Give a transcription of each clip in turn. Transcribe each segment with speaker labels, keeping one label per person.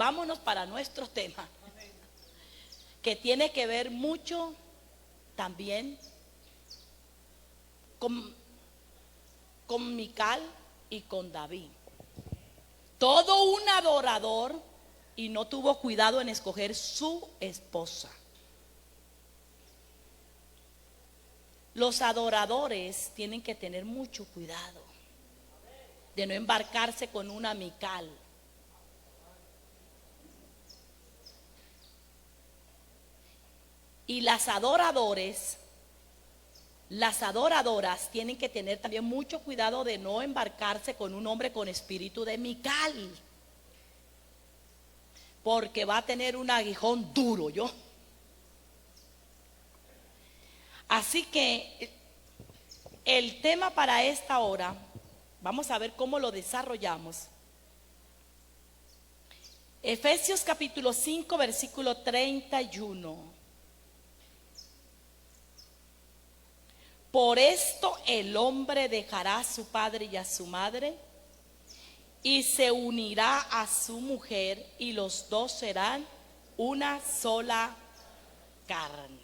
Speaker 1: vámonos para nuestro tema, que tiene que ver mucho también con Mical y con David. Todo un adorador, y no tuvo cuidado en escoger su esposa. Los adoradores tienen que tener mucho cuidado de no embarcarse con una Mical. Y las adoradoras tienen que tener también mucho cuidado de no embarcarse con un hombre con espíritu de Mical, porque va a tener un aguijón duro, yo. Así que el tema para esta hora, vamos a ver cómo lo desarrollamos. Efesios capítulo 5, versículo 31. Por esto el hombre dejará a su padre y a su madre y se unirá a su mujer, y los dos serán una sola carne.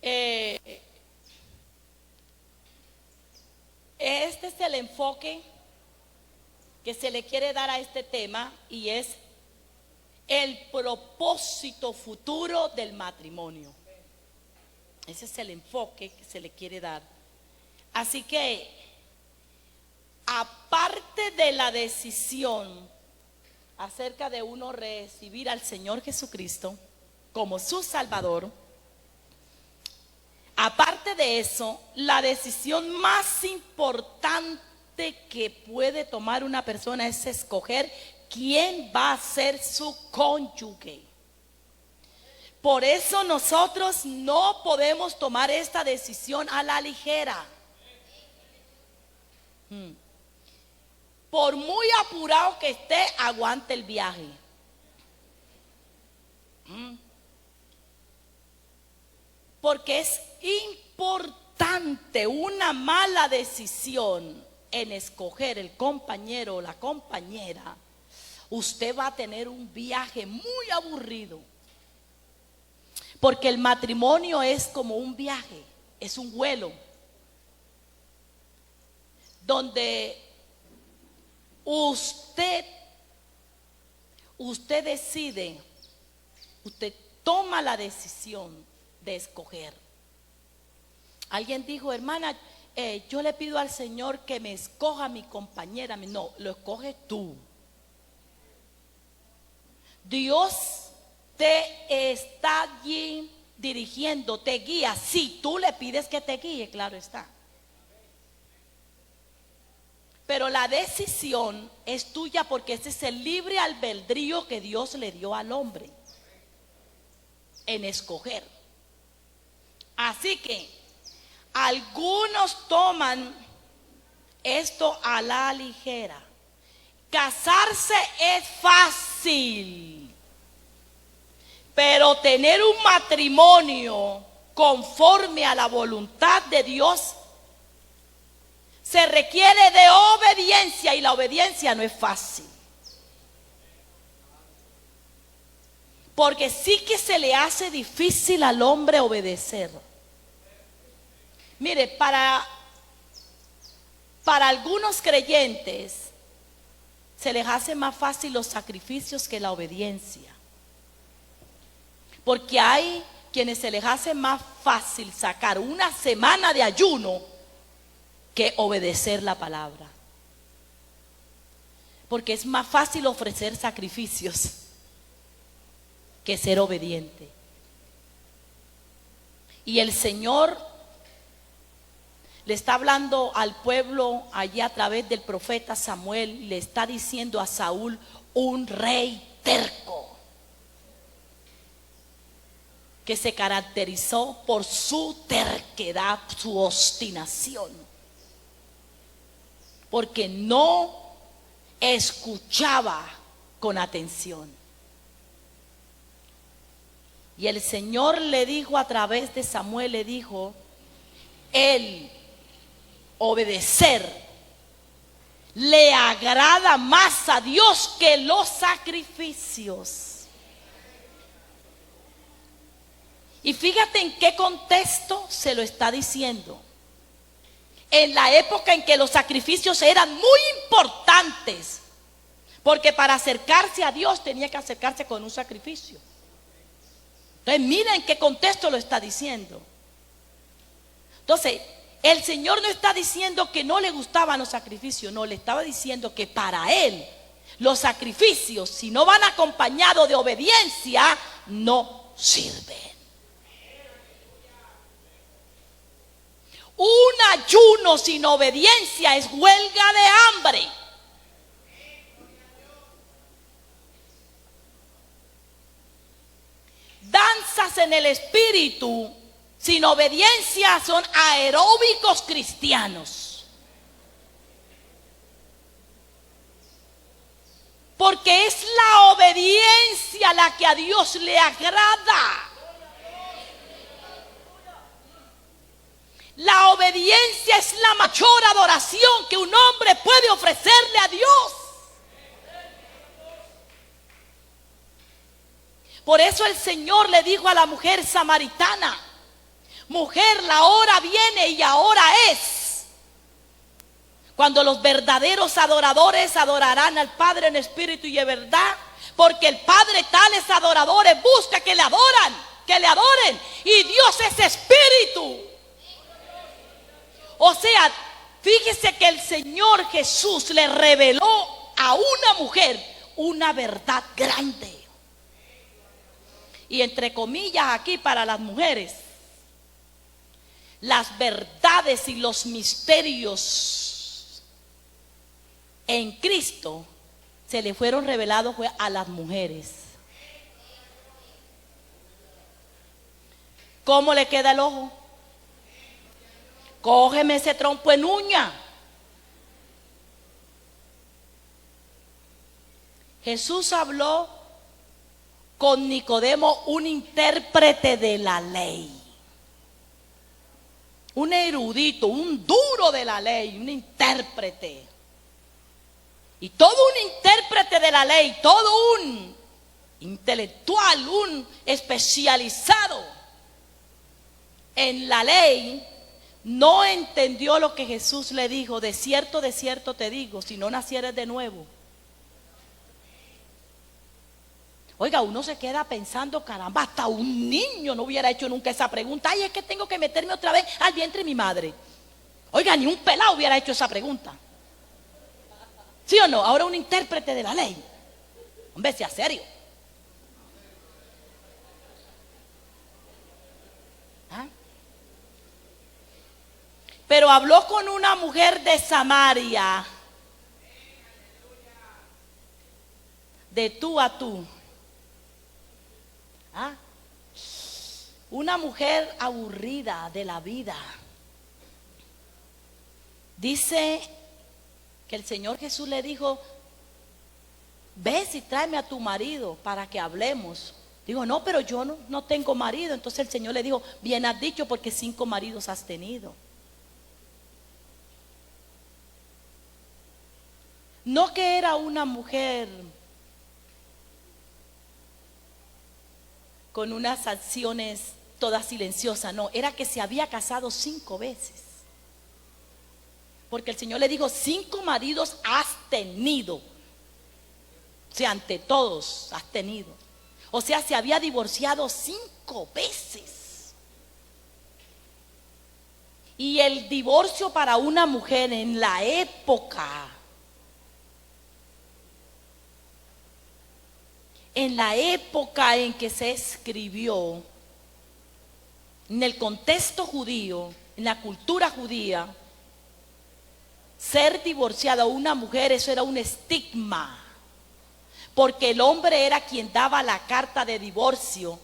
Speaker 1: Este es el enfoque que se le quiere dar a este tema, y es el propósito futuro del matrimonio. Ese es el enfoque que se le quiere dar. Así que, aparte de la decisión acerca de uno recibir al Señor Jesucristo como su Salvador, aparte de eso, la decisión más importante que puede tomar una persona es escoger quién va a ser su cónyuge. Por eso nosotros no podemos tomar esta decisión a la ligera. Por muy apurado que esté, aguante el viaje. Porque es importante. Una mala decisión en escoger el compañero o la compañera, usted va a tener un viaje muy aburrido. Porque el matrimonio es como un viaje, es un vuelo, donde usted decide, usted toma la decisión de escoger. Alguien dijo: hermana, yo le pido al Señor que me escoja a mi compañera. No, lo escoges tú. Dios te está allí dirigiendo, te guía. Si tú le pides que te guíe, claro está. Pero la decisión es tuya, porque ese es el libre albedrío que Dios le dio al hombre en escoger. Así que algunos toman esto a la ligera. Casarse es fácil, pero tener un matrimonio conforme a la voluntad de Dios se requiere de obediencia, y la obediencia no es fácil. Porque sí que se le hace difícil al hombre obedecer. Mire, para algunos creyentes se les hace más fácil los sacrificios que la obediencia. Porque hay quienes se les hace más fácil sacar una semana de ayuno que obedecer la palabra. Porque es más fácil ofrecer sacrificios que ser obediente. Y el Señor le está hablando al pueblo allí a través del profeta Samuel. Le está diciendo a Saúl, un rey terco, que se caracterizó por su terquedad, su obstinación, porque no escuchaba con atención. Y el Señor le dijo a través de Samuel, le dijo: el obedecer le agrada más a Dios que los sacrificios. Y fíjate en qué contexto se lo está diciendo. En la época en que los sacrificios eran muy importantes, porque para acercarse a Dios tenía que acercarse con un sacrificio. Entonces mira en qué contexto lo está diciendo. Entonces el Señor no está diciendo que no le gustaban los sacrificios, no, le estaba diciendo que para Él los sacrificios, si no van acompañados de obediencia, no sirven. Un ayuno sin obediencia es huelga de hambre. Danzas en el espíritu sin obediencia son aeróbicos cristianos. Porque es la obediencia la que a Dios le agrada. La obediencia es la mayor adoración que un hombre puede ofrecerle a Dios. Por eso el Señor le dijo a la mujer samaritana: mujer, la hora viene y ahora es, cuando los verdaderos adoradores adorarán al Padre en espíritu y en verdad, porque el Padre tales adoradores busca que le adoren, y Dios es espíritu. O sea, fíjese que el Señor Jesús le reveló a una mujer una verdad grande. Y entre comillas aquí para las mujeres, las verdades y los misterios en Cristo se le fueron revelados a las mujeres. ¿Cómo le queda el ojo? Cógeme ese trompo en uña. Jesús habló con Nicodemo, un intérprete de la ley, un erudito, un duro de la ley, un intérprete. Y todo un intérprete de la ley, todo un intelectual, un especializado en la ley, no entendió lo que Jesús le dijo: de cierto te digo, si no nacieres de nuevo. Oiga, uno se queda pensando, caramba, hasta un niño no hubiera hecho nunca esa pregunta. Ay, es que tengo que meterme otra vez al vientre de mi madre. Oiga, ni un pelado hubiera hecho esa pregunta. ¿Sí o no? Ahora un intérprete de la ley. Hombre, sea serio. ¿Ah? Pero habló con una mujer de Samaria, de tú a tú. ¿Ah? Una mujer aburrida de la vida. Dice que el Señor Jesús le dijo: ves y tráeme a tu marido para que hablemos. Digo, no, pero yo no tengo marido. Entonces el Señor le dijo: bien has dicho, porque 5 maridos has tenido. No que era una mujer con unas acciones todas silenciosas, no, era que se había casado 5 veces. Porque el Señor le dijo: 5 maridos has tenido. O sea, ante todos has tenido. O sea, se había divorciado 5 veces. Y el divorcio para una mujer en la época, en que se escribió, en el contexto judío, en la cultura judía, ser divorciada una mujer, eso era un estigma, porque el hombre era quien daba la carta de divorcio,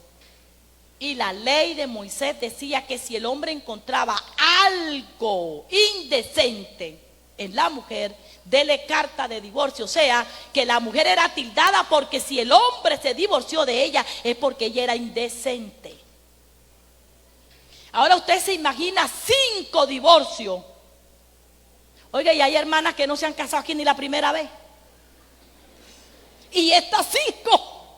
Speaker 1: y la ley de Moisés decía que si el hombre encontraba algo indecente en la mujer, dele carta de divorcio. O sea, que la mujer era tildada, porque si el hombre se divorció de ella es porque ella era indecente. Ahora usted se imagina 5 divorcios. Oiga, y hay hermanas que no se han casado aquí ni la primera vez. Y estas 5.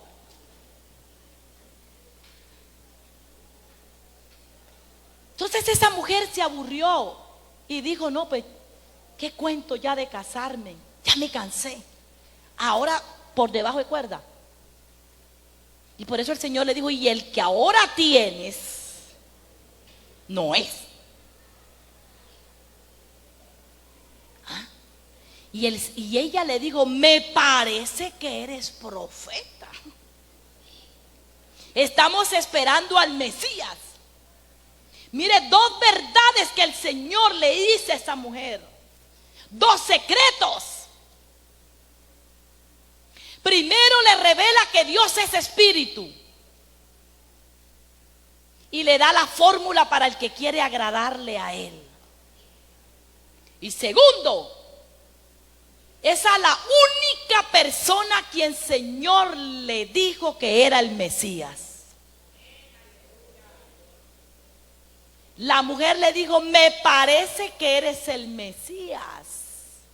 Speaker 1: Entonces esa mujer se aburrió y dijo, no, pues, ¿qué cuento ya de casarme? Ya me cansé. Ahora por debajo de cuerda. Y por eso el Señor le dijo, y el que ahora tienes, no es. ¿Ah? Y ella le dijo, me parece que eres profeta. Estamos esperando al Mesías. Mire, 2 verdades que el Señor le dice a esa mujer. 2 secretos. Primero le revela que Dios es espíritu. Y le da la fórmula para el que quiere agradarle a Él. Y segundo, es a la única persona a quien el Señor le dijo que era el Mesías. La mujer le dijo, me parece que eres el Mesías.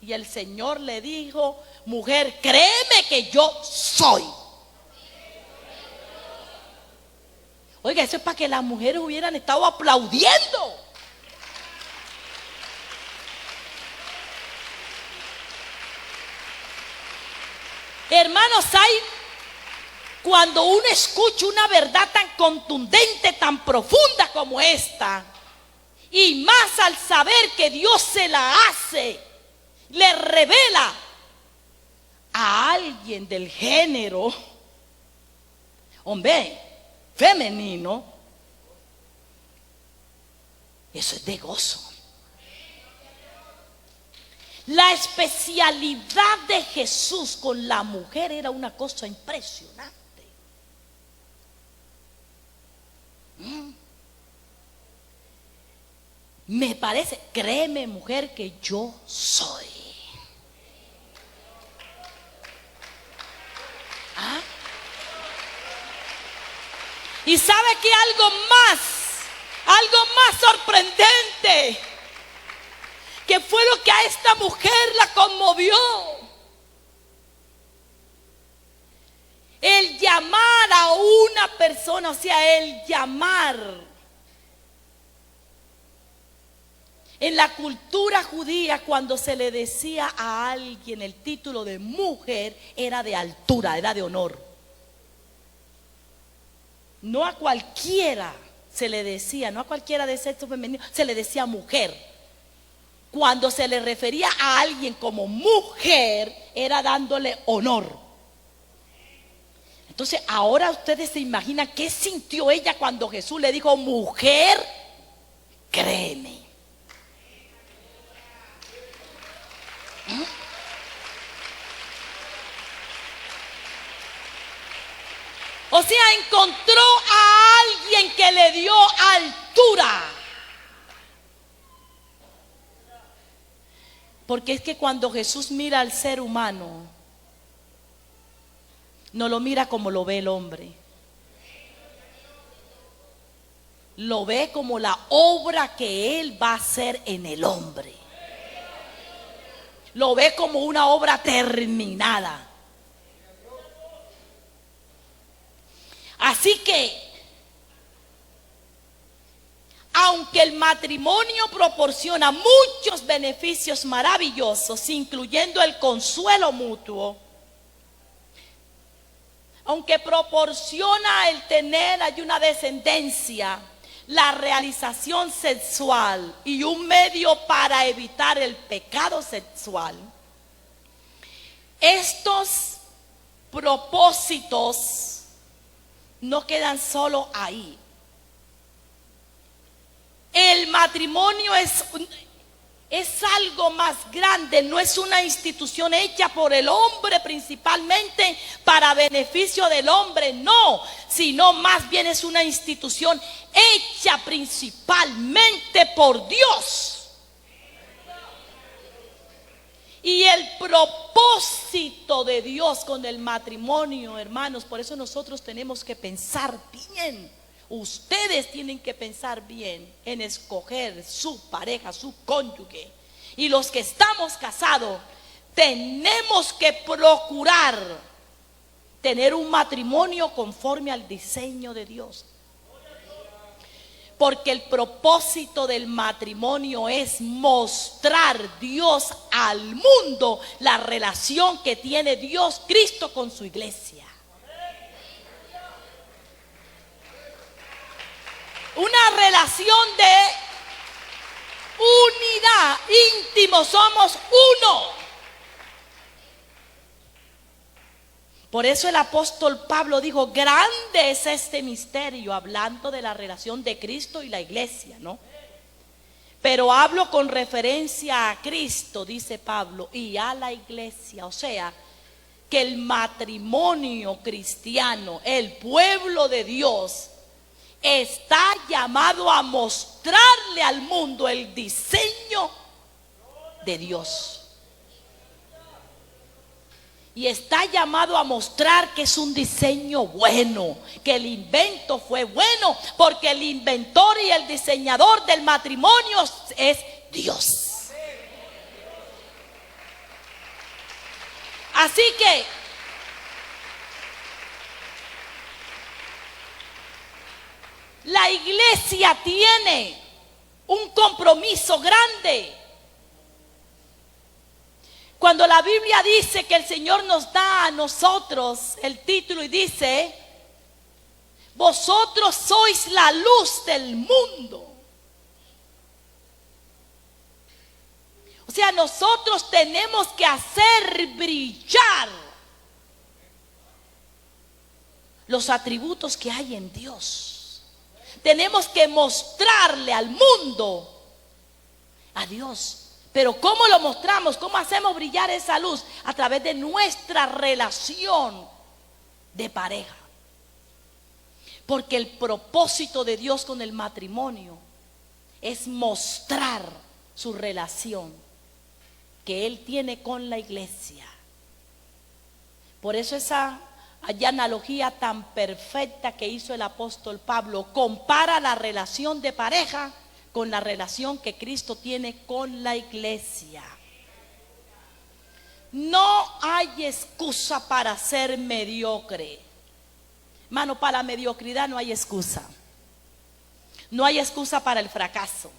Speaker 1: Y el Señor le dijo, mujer, créeme que yo soy. Oiga, eso es para que las mujeres hubieran estado aplaudiendo. Hermanos, cuando uno escucha una verdad tan contundente, tan profunda como esta, y más al saber que Dios se la hace, le revela a alguien del género, hombre, femenino, eso es de gozo. La especialidad de Jesús con la mujer era una cosa impresionante. Me parece, créeme mujer, que yo soy. ¿Ah? Y sabe que algo más sorprendente, que fue lo que a esta mujer la conmovió. El llamar a una persona, o sea, el llamar. En la cultura judía, cuando se le decía a alguien el título de mujer, era de altura, era de honor. No a cualquiera se le decía, no a cualquiera de sexo femenino, se le decía mujer. Cuando se le refería a alguien como mujer, era dándole honor. Entonces, ahora ustedes se imaginan qué sintió ella cuando Jesús le dijo, mujer, créeme. O sea, encontró a alguien que le dio altura. Porque es que cuando Jesús mira al ser humano, no lo mira como lo ve el hombre. Lo ve como la obra que Él va a hacer en el hombre. Lo ve como una obra terminada. Así que, aunque el matrimonio proporciona muchos beneficios maravillosos, incluyendo el consuelo mutuo, aunque proporciona el tener una descendencia, la realización sexual y un medio para evitar el pecado sexual, estos propósitos no quedan solo ahí. El matrimonio es algo más grande, no es una institución hecha por el hombre principalmente para beneficio del hombre, no, sino más bien es una institución hecha principalmente por Dios. Y el propósito de Dios con el matrimonio, hermanos, por eso nosotros tenemos que pensar bien. Ustedes tienen que pensar bien en escoger su pareja, su cónyuge. y los que estamos casados tenemos que procurar tener un matrimonio conforme al diseño de Dios. Porque el propósito del matrimonio es mostrar Dios al mundo la relación que tiene Dios, Cristo, con su iglesia. Una relación de unidad, íntimo, somos uno. Por eso el apóstol Pablo dijo, grande es este misterio, hablando de la relación de Cristo y la iglesia, ¿no? Pero hablo con referencia a Cristo, dice Pablo, y a la iglesia. O sea, que el matrimonio cristiano, el pueblo de Dios, está llamado a mostrarle al mundo el diseño de Dios. Y está llamado a mostrar que es un diseño bueno, que el invento fue bueno, porque el inventor y el diseñador del matrimonio es Dios. Así que la iglesia tiene un compromiso grande. Cuando la Biblia dice que el Señor nos da a nosotros el título y dice, vosotros sois la luz del mundo. O sea, nosotros tenemos que hacer brillar los atributos que hay en Dios. Tenemos que mostrarle al mundo a Dios. Pero ¿cómo lo mostramos? ¿Cómo hacemos brillar esa luz? A través de nuestra relación de pareja. Porque el propósito de Dios con el matrimonio es mostrar su relación que Él tiene con la iglesia. Por eso esa analogía tan perfecta que hizo el apóstol Pablo compara la relación de pareja con la relación que Cristo tiene con la iglesia. No hay excusa para ser mediocre. Hermano, para la mediocridad no hay excusa. No hay excusa para el fracaso.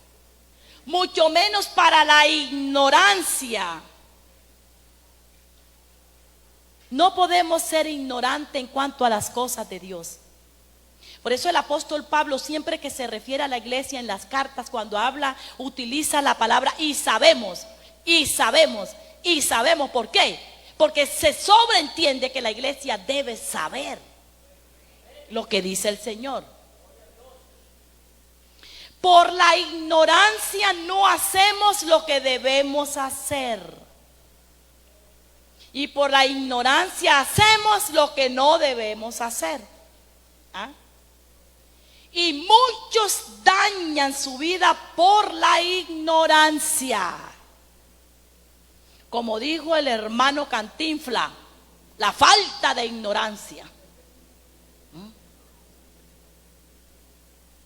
Speaker 1: Mucho menos para la ignorancia. No podemos ser ignorantes en cuanto a las cosas de Dios. Por eso el apóstol Pablo, siempre que se refiere a la iglesia en las cartas, cuando habla, utiliza la palabra y sabemos, y sabemos, y sabemos. ¿Por qué? Porque se sobreentiende que la iglesia debe saber lo que dice el Señor. Por la ignorancia no hacemos lo que debemos hacer. Y por la ignorancia hacemos lo que no debemos hacer. ¿Ah? Y muchos dañan su vida por la ignorancia. Como dijo el hermano Cantinflas, la falta de ignorancia.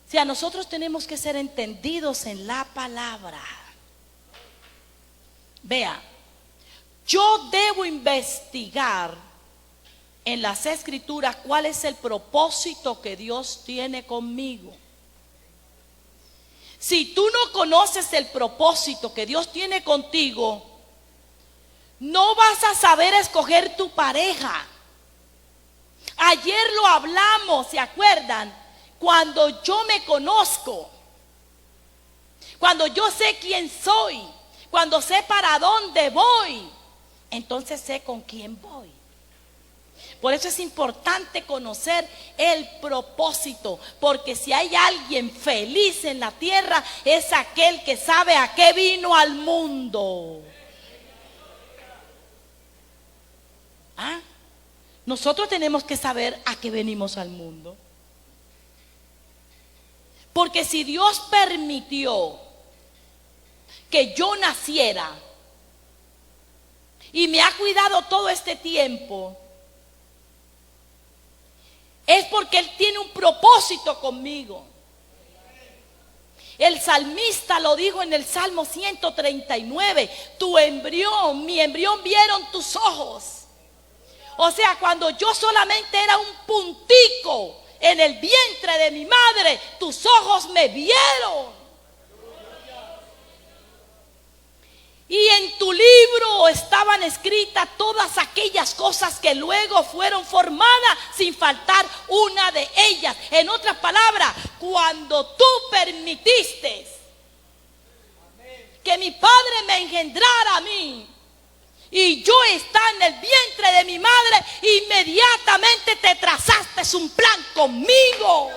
Speaker 1: O sea, nosotros tenemos que ser entendidos en la palabra. Vea, yo debo investigar en las escrituras cuál es el propósito que Dios tiene conmigo. Si tú no conoces el propósito que Dios tiene contigo, no vas a saber escoger tu pareja. Ayer lo hablamos, ¿se acuerdan? Cuando yo me conozco, cuando yo sé quién soy, cuando sé para dónde voy, entonces sé con quién voy. Por eso es importante conocer el propósito, porque si hay alguien feliz en la tierra, es aquel que sabe a qué vino al mundo. ¿Ah? Nosotros tenemos que saber a qué venimos al mundo. Porque si Dios permitió que yo naciera y me ha cuidado todo este tiempo, es porque Él tiene un propósito conmigo. El salmista lo dijo en el Salmo 139. Tu embrión, mi embrión vieron tus ojos. O sea, cuando yo solamente era un puntico en el vientre de mi madre, tus ojos me vieron. Y en tu libro estaban escritas todas aquellas cosas que luego fueron formadas sin faltar una de ellas. En otras palabras, cuando tú permitiste que mi padre me engendrara a mí y yo estaba en el vientre de mi madre, inmediatamente te trazaste un plan conmigo.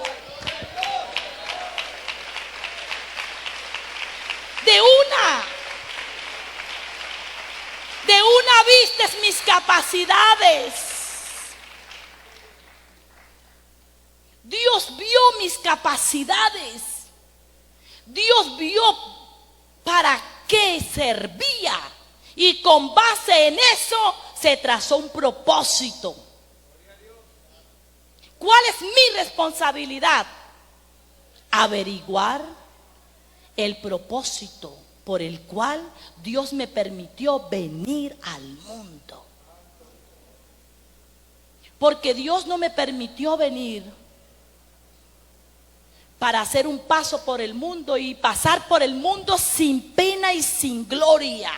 Speaker 1: De una vistes mis capacidades. Dios vio mis capacidades. Dios vio para qué servía. Y con base en eso se trazó un propósito. ¿Cuál es mi responsabilidad? Averiguar el propósito por el cual Dios me permitió venir al mundo. Porque Dios no me permitió venir para hacer un paso por el mundo y pasar por el mundo sin pena y sin gloria.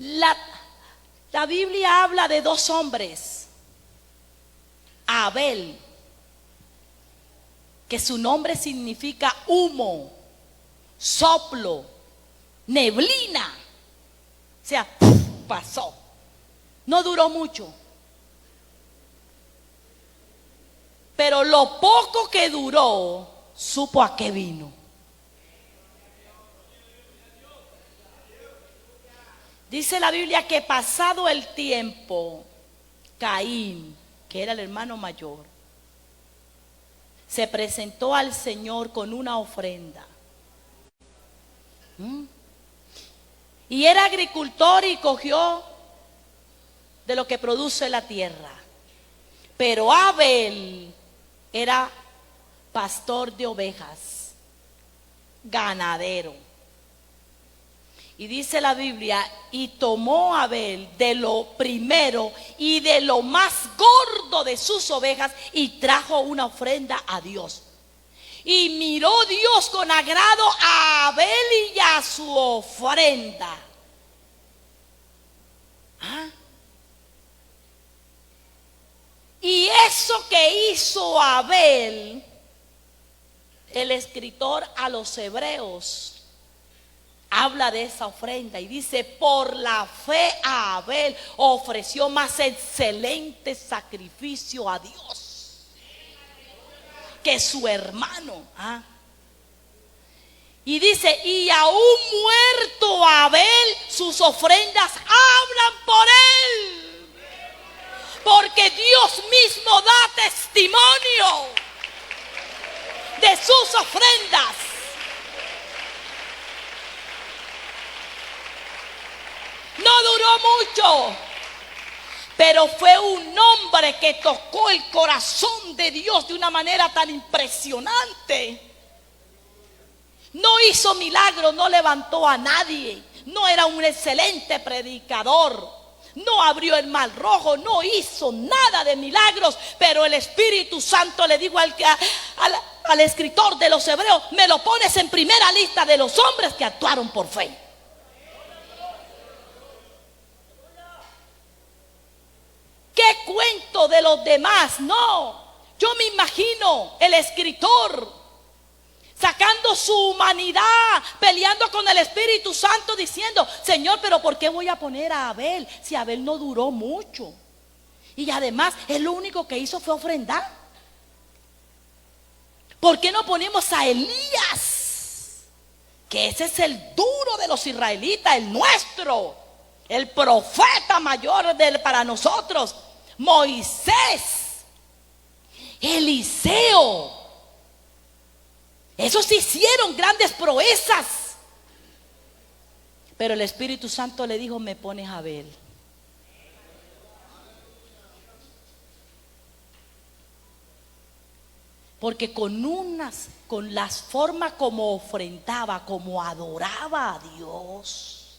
Speaker 1: La Biblia habla de dos hombres. Abel, que su nombre significa humo, soplo, neblina. O sea, pasó. No duró mucho. Pero lo poco que duró, supo a qué vino. Dice la Biblia que pasado el tiempo, Caín, que era el hermano mayor, se presentó al Señor con una ofrenda. Y era agricultor y cogió de lo que produce la tierra. Pero Abel era pastor de ovejas, ganadero. Y dice la Biblia, y tomó Abel de lo primero y de lo más gordo de sus ovejas y trajo una ofrenda a Dios. Y miró Dios con agrado a Abel y a su ofrenda. Y eso que hizo Abel, el escritor a los hebreos habla de esa ofrenda y dice: por la fe Abel ofreció más excelente sacrificio a Dios que su hermano. Y dice: y aún muerto Abel, sus ofrendas hablan por él, porque Dios mismo da testimonio de sus ofrendas. No duró mucho, pero fue un hombre que tocó el corazón de Dios de una manera tan impresionante. No hizo milagros, no levantó a nadie, no era un excelente predicador, no abrió el mar rojo, no hizo nada de milagros, pero el Espíritu Santo le dijo al escritor de los hebreos: me lo pones en primera lista de los hombres que actuaron por fe. ¿Qué cuento de los demás? No, yo me imagino el escritor sacando su humanidad, peleando con el Espíritu Santo, diciendo: Señor, pero ¿por qué voy a poner a Abel si Abel no duró mucho? Y además, él lo único que hizo fue ofrendar. ¿Por qué no ponemos a Elías? Que ese es el duro de los israelitas, el nuestro, el profeta mayor para nosotros. Moisés, Eliseo, esos hicieron grandes proezas, pero el Espíritu Santo le dijo: me pones a Abel. Porque con las formas como ofrendaba, como adoraba a Dios,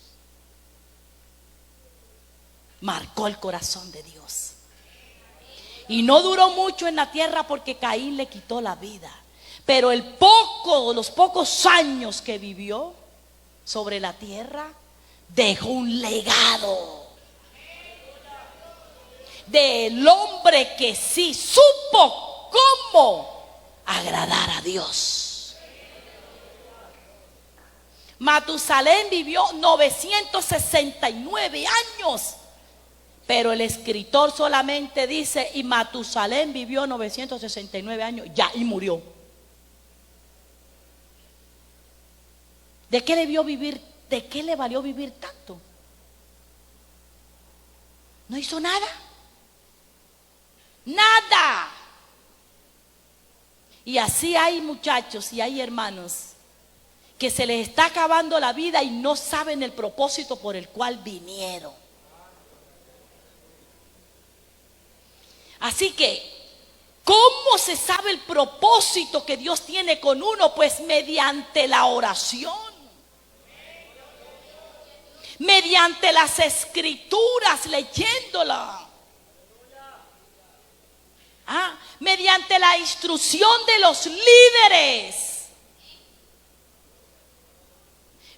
Speaker 1: marcó el corazón de Dios. Y no duró mucho en la tierra porque Caín le quitó la vida. Pero los pocos años que vivió sobre la tierra, dejó un legado del hombre que sí supo cómo agradar a Dios. Matusalén vivió 969 años, pero el escritor solamente dice: y Matusalén vivió 969 años ya y murió. ¿De qué debió vivir? ¿De qué le valió vivir tanto? No hizo nada. Nada. Y así hay muchachos y hay hermanos que se les está acabando la vida y no saben el propósito por el cual vinieron. Así que, ¿cómo se sabe el propósito que Dios tiene con uno? Pues mediante la oración, mediante las escrituras, leyéndola. Mediante la instrucción de los líderes,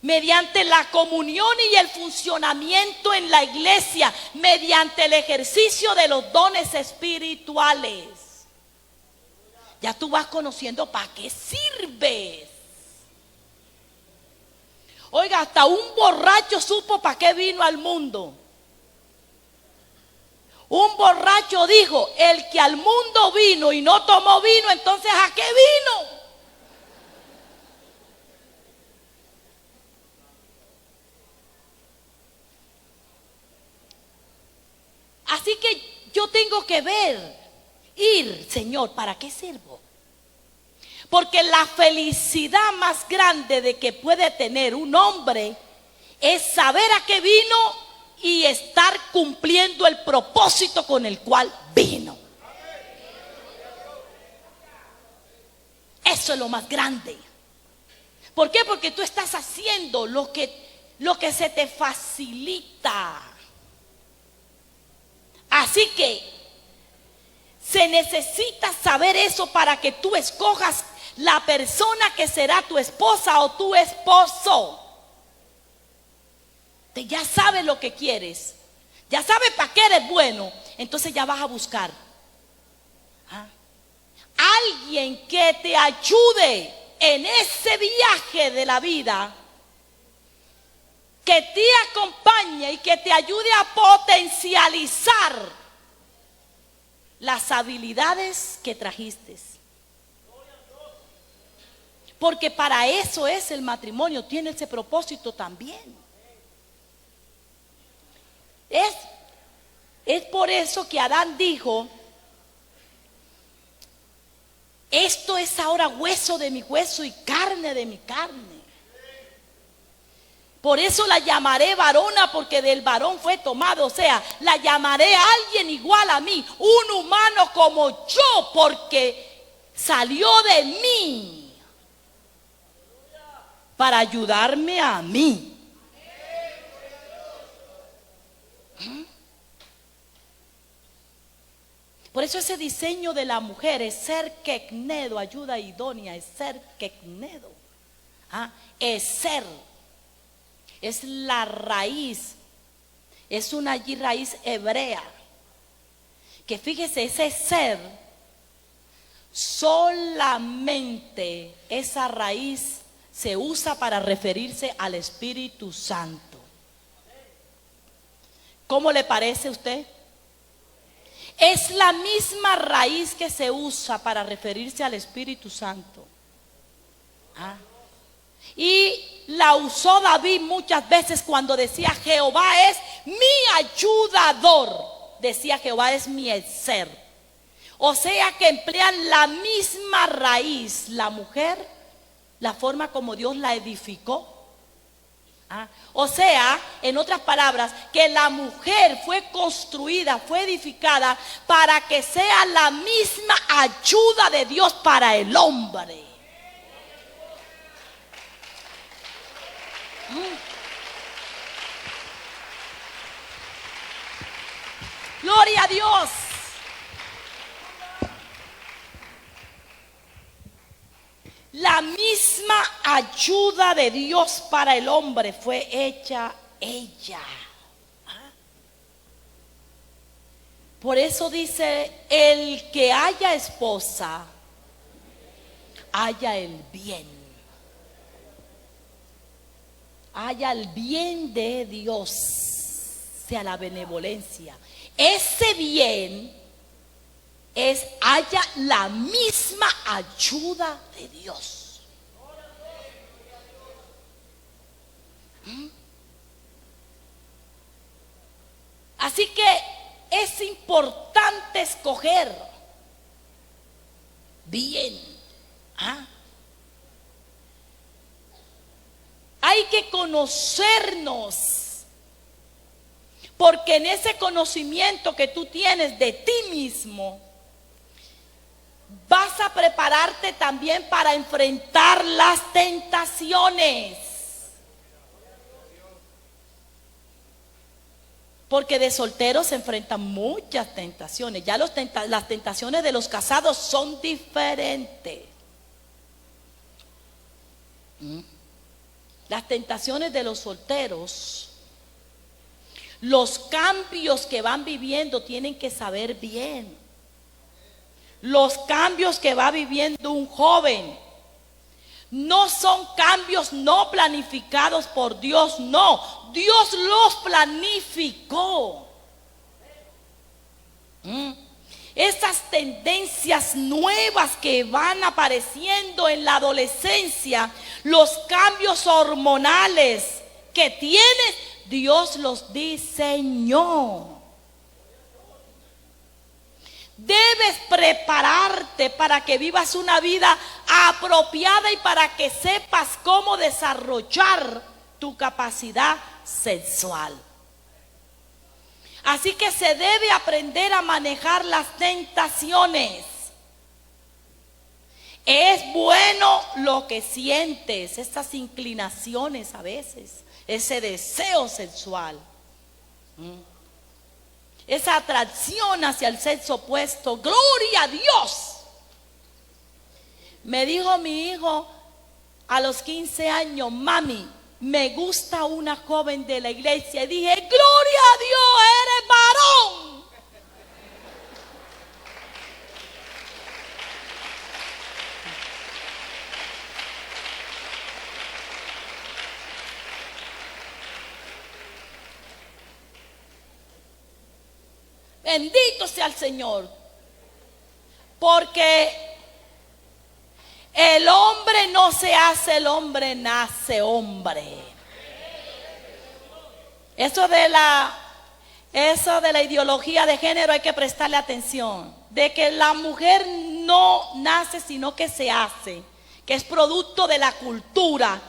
Speaker 1: mediante la comunión y el funcionamiento en la iglesia, mediante el ejercicio de los dones espirituales. Ya tú vas conociendo para qué sirves. Oiga, hasta un borracho supo para qué vino al mundo. Un borracho dijo: el que al mundo vino y no tomó vino, entonces ¿a qué vino? Así que yo tengo que Señor, ¿para qué sirvo? Porque la felicidad más grande de que puede tener un hombre es saber a qué vino y estar cumpliendo el propósito con el cual vino. Eso es lo más grande. ¿Por qué? Porque tú estás haciendo lo que se te facilita. Así que se necesita saber eso para que tú escojas la persona que será tu esposa o tu esposo. Ya sabes lo que quieres, ya sabes para qué eres bueno, entonces ya vas a buscar alguien que te ayude en ese viaje de la vida, que te acompañe y que te ayude a potencializar las habilidades que trajiste. Porque para eso es el matrimonio, tiene ese propósito también. Es por eso que Adán dijo: esto es ahora hueso de mi hueso y carne de mi carne. Por eso la llamaré varona, porque del varón fue tomado. O sea, la llamaré a alguien igual a mí, un humano como yo, porque salió de mí para ayudarme a mí. Por eso ese diseño de la mujer es ser keknedo, ayuda idónea, es ser keknedo. Es ser, es la raíz, es una raíz hebrea. Que fíjese, ese ser, solamente esa raíz se usa para referirse al Espíritu Santo. ¿Cómo le parece a usted? Es la misma raíz que se usa para referirse al Espíritu Santo. Y la usó David muchas veces cuando decía: Jehová es mi ayudador. Decía: Jehová es mi ser. O sea que emplean la misma raíz. La mujer, la forma como Dios la edificó, O sea, en otras palabras, que la mujer fue construida, fue edificada para que sea la misma ayuda de Dios para el hombre. Gloria a Dios. La misma ayuda de Dios para el hombre fue hecha ella. Por eso dice, el que haya esposa, haya el bien. Haya el bien de Dios, sea la benevolencia. Ese bien haya la misma ayuda de Dios. Así que es importante escoger bien. Hay que conocernos. Porque en ese conocimiento que tú tienes de ti mismo, vas a prepararte también para enfrentar las tentaciones. Porque de solteros se enfrentan muchas tentaciones. Ya las tentaciones de los casados son diferentes. Las tentaciones de los solteros, los cambios que van viviendo tienen que saber bien. Los cambios que va viviendo un joven no son cambios no planificados por Dios, no. Dios los planificó. Esas tendencias nuevas que van apareciendo en la adolescencia, los cambios hormonales que tienes, Dios los diseñó. Debes prepararte para que vivas una vida apropiada y para que sepas cómo desarrollar tu capacidad sexual. Así que se debe aprender a manejar las tentaciones. Es bueno lo que sientes, estas inclinaciones a veces, ese deseo sexual, esa atracción hacia el sexo opuesto. ¡Gloria a Dios! Me dijo mi hijo a los 15 años, mami, me gusta una joven de la iglesia. Y dije, ¡gloria a Dios! ¡Eres varón! Bendito sea el Señor. Porque el hombre no se hace, el hombre nace hombre. Eso de la ideología de género hay que prestarle atención. De que la mujer no nace, sino que se hace. Que es producto de la cultura,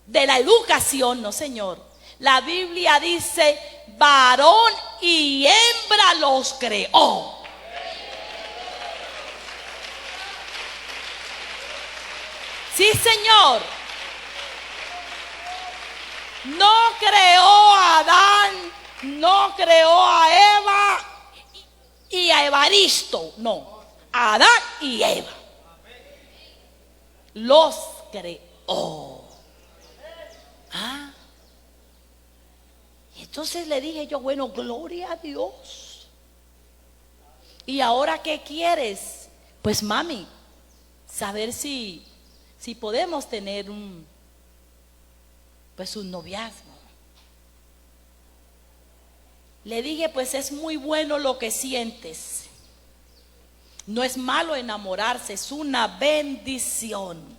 Speaker 1: de la educación. No, señor. La Biblia dice, varón y hembra los creó. Sí, Señor. No creó a Adán, no creó a Eva y a Evaristo. No, a Adán y Eva. Los creó. Y entonces le dije yo, bueno, gloria a Dios. ¿Y ahora qué quieres? Pues mami, saber si podemos tener un noviazgo. Le dije, pues es muy bueno lo que sientes. No es malo enamorarse, es una bendición.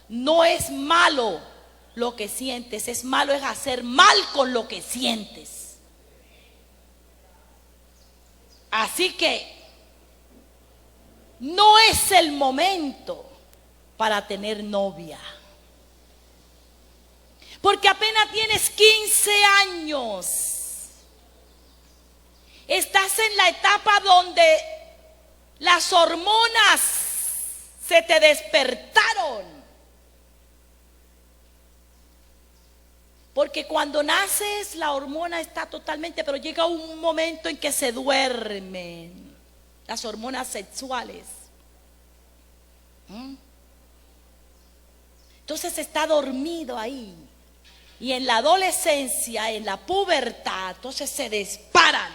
Speaker 1: No es malo lo que sientes, es malo es hacer mal con lo que sientes. Así que no es el momento para tener novia. Porque apenas tienes 15 años. Estás en la etapa donde las hormonas se te despertaron. Porque cuando naces la hormona está totalmente, pero llega un momento en que se duermen las hormonas sexuales. Entonces está dormido ahí. Y en la adolescencia, en la pubertad, entonces se disparan.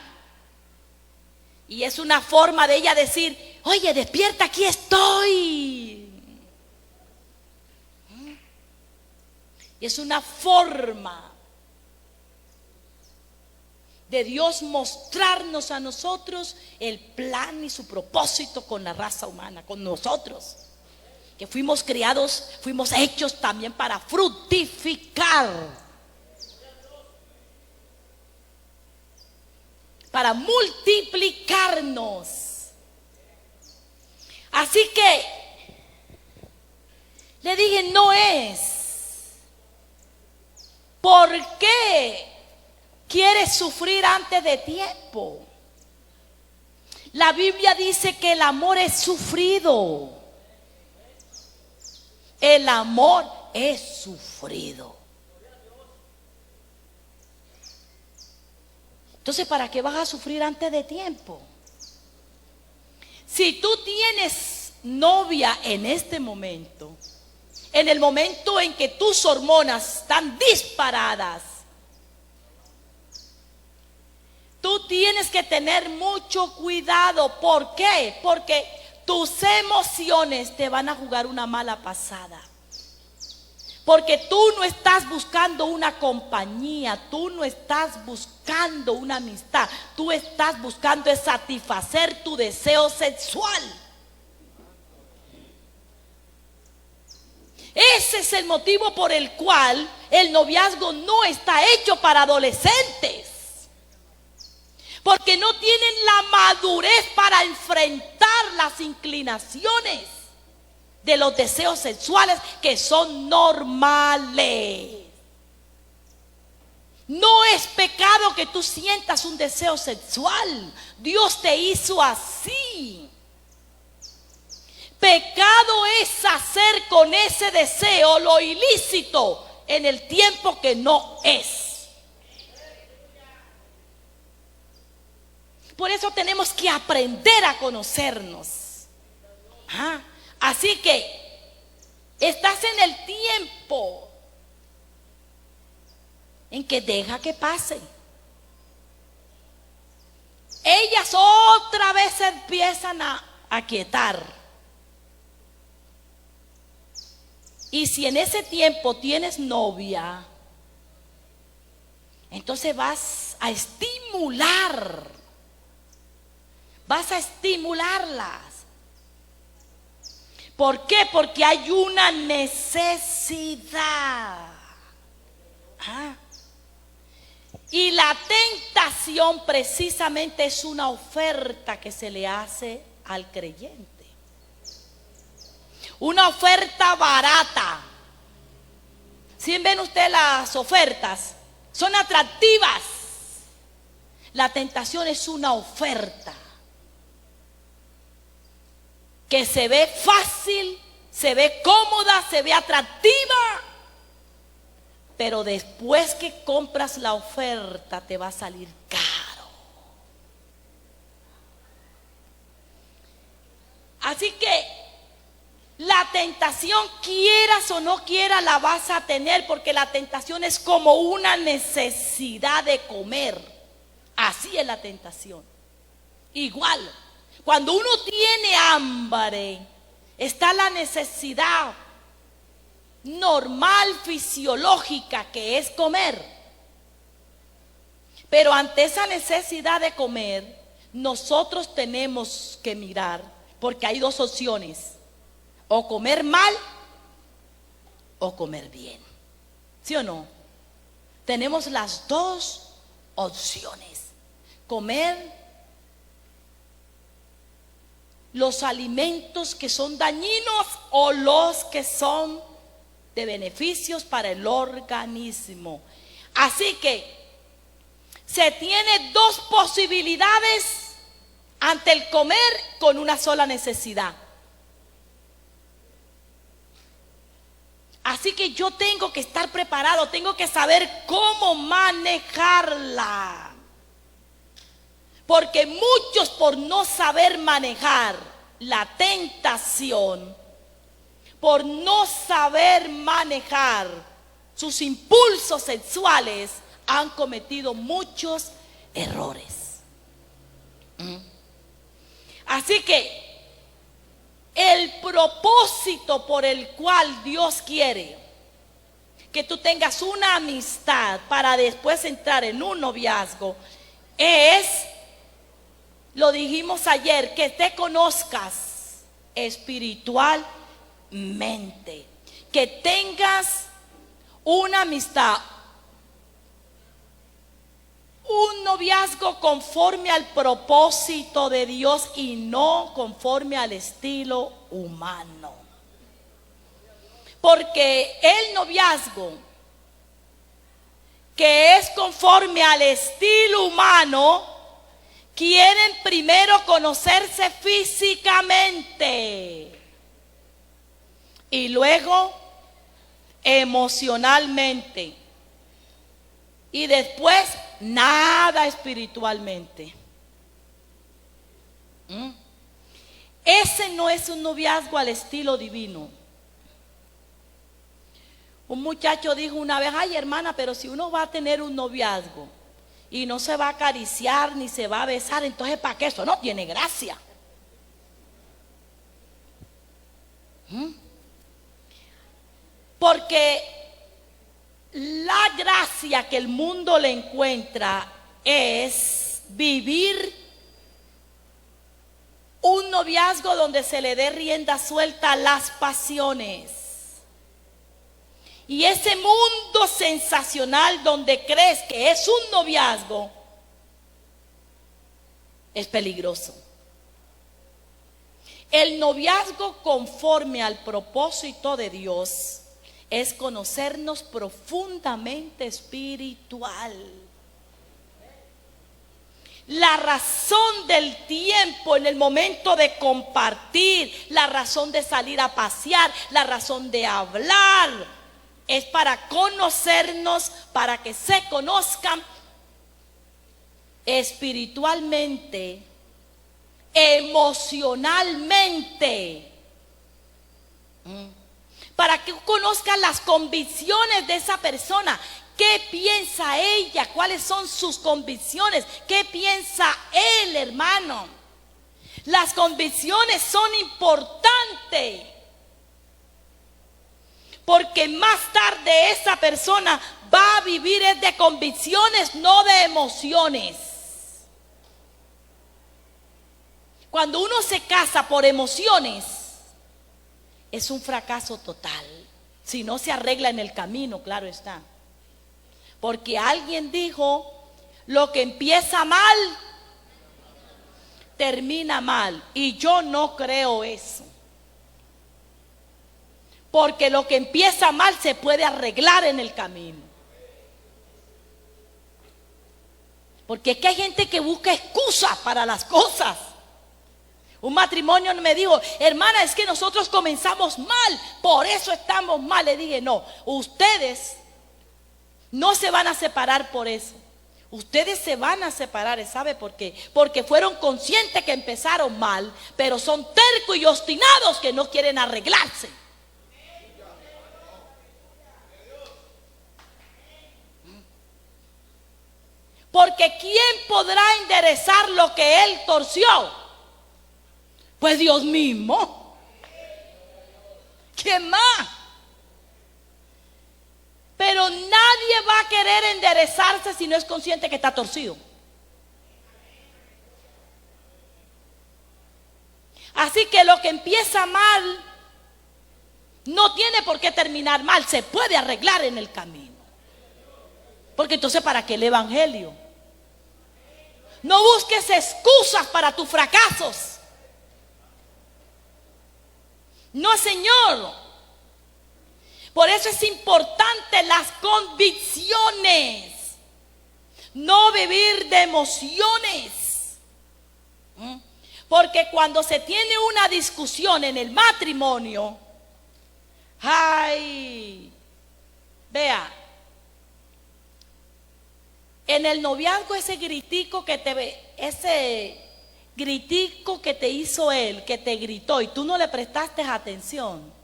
Speaker 1: Y es una forma de ella decir, oye, despierta, aquí estoy. Y es una forma de Dios mostrarnos a nosotros el plan y su propósito con la raza humana, con nosotros. Que fuimos criados, fuimos hechos también para fructificar. Para multiplicarnos. Así que le dije, no es. ¿Por qué quieres sufrir antes de tiempo? La Biblia dice que el amor es sufrido. El amor es sufrido. Entonces, ¿para qué vas a sufrir antes de tiempo? Si tú tienes novia en este momento, en el momento en que tus hormonas están disparadas, tú tienes que tener mucho cuidado. ¿Por qué? Porque tus emociones te van a jugar una mala pasada. Porque tú no estás buscando una compañía, tú no estás buscando una amistad, tú estás buscando es satisfacer tu deseo sexual. Ese es el motivo por el cual el noviazgo no está hecho para adolescentes. Porque no tienen la madurez para enfrentar las inclinaciones de los deseos sexuales que son normales. No es pecado que tú sientas un deseo sexual. Dios te hizo así. Pecado es hacer con ese deseo lo ilícito en el tiempo que no es. Por eso tenemos que aprender a conocernos. Así que estás en el tiempo en que deja que pase. Ellas otra vez se empiezan a aquietar. Y si en ese tiempo tienes novia, entonces vas a estimularlas. ¿Por qué? Porque hay una necesidad. Y la tentación precisamente es una oferta que se le hace al creyente. Una oferta barata. ¿Sí ven ustedes las ofertas? Son atractivas. La tentación es una oferta que se ve fácil, se ve cómoda, se ve atractiva, pero después que compras la oferta te va a salir caro. Así que la tentación, quieras o no quieras, la vas a tener, porque la tentación es como una necesidad de comer. Así es la tentación. Igual, cuando uno tiene hambre, está la necesidad normal, fisiológica, que es comer. Pero ante esa necesidad de comer, nosotros tenemos que mirar, porque hay dos opciones: o comer mal o comer bien. ¿Sí o no? Tenemos las dos opciones: comer los alimentos que son dañinos o los que son de beneficios para el organismo. Así que se tiene dos posibilidades ante el comer con una sola necesidad. Así que yo tengo que estar preparado, tengo que saber cómo manejarla. Porque muchos, por no saber manejar la tentación, por no saber manejar sus impulsos sexuales, han cometido muchos errores. Así que el propósito por el cual Dios quiere que tú tengas una amistad para después entrar en un noviazgo es, lo dijimos ayer, que te conozcas espiritualmente, que tengas una amistad, un noviazgo conforme al propósito de Dios y no conforme al estilo humano. Porque el noviazgo que es conforme al estilo humano, quieren primero conocerse físicamente y luego emocionalmente y después nada espiritualmente. Ese no es un noviazgo al estilo divino. Un muchacho dijo una vez: ay, hermana, pero si uno va a tener un noviazgo y no se va a acariciar ni se va a besar, entonces ¿para qué? Eso no tiene gracia. Porque la gracia que el mundo le encuentra es vivir un noviazgo donde se le dé rienda suelta a las pasiones. Y ese mundo sensacional donde crees que es un noviazgo es peligroso. El noviazgo conforme al propósito de Dios es conocernos profundamente espiritual. La razón del tiempo en el momento de compartir, la razón de salir a pasear, la razón de hablar, es para conocernos, para que se conozcan espiritualmente, emocionalmente, para que conozcan las convicciones de esa persona. ¿Qué piensa ella? ¿Cuáles son sus convicciones? ¿Qué piensa él, hermano? Las convicciones son importantes, porque más tarde esa persona va a vivir es de convicciones, no de emociones. Cuando uno se casa por emociones, es un fracaso total. Si no se arregla en el camino, claro está. Porque alguien dijo: lo que empieza mal, termina mal. Y yo no creo eso. Porque lo que empieza mal se puede arreglar en el camino. Porque es que hay gente que busca excusas para las cosas. Un matrimonio me dijo: hermana, es que nosotros comenzamos mal, por eso estamos mal. Le dije: no, ustedes no se van a separar por eso. Ustedes se van a separar, ¿sabe por qué? Porque fueron conscientes que empezaron mal, pero son tercos y obstinados que no quieren arreglarse. Porque ¿quién podrá enderezar lo que él torció? Pues Dios mismo. ¿Quién más? Pero nadie va a querer enderezarse si no es consciente que está torcido. Así que lo que empieza mal no tiene por qué terminar mal, se puede arreglar en el camino. Porque entonces, ¿para qué el evangelio? No busques excusas para tus fracasos. No, Señor. Por eso es importante las convicciones, no vivir de emociones. Porque cuando se tiene una discusión en el matrimonio, ay, vea, en el noviazgo ese gritico que te hizo él, que te gritó y tú no le prestaste atención,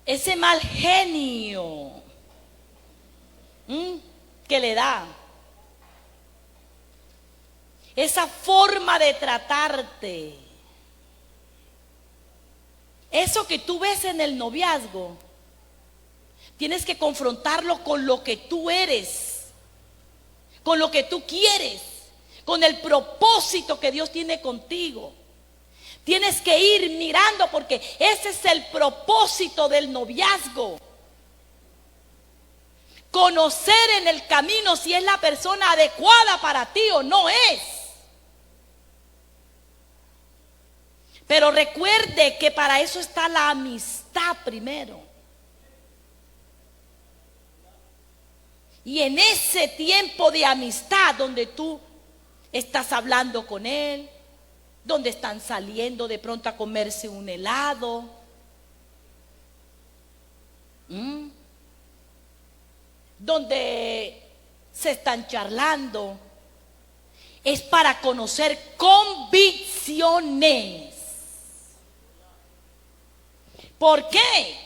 Speaker 1: ese mal genio que le da, esa forma de tratarte, eso que tú ves en el noviazgo, tienes que confrontarlo con lo que tú eres, con lo que tú quieres, con el propósito que Dios tiene contigo. Tienes que ir mirando, porque ese es el propósito del noviazgo. Conocer en el camino si es la persona adecuada para ti o no es. Pero recuerde que para eso está la amistad primero. Y en ese tiempo de amistad donde tú estás hablando con él, donde están saliendo de pronto a comerse un helado, donde se están charlando, es para conocer convicciones. ¿Por qué?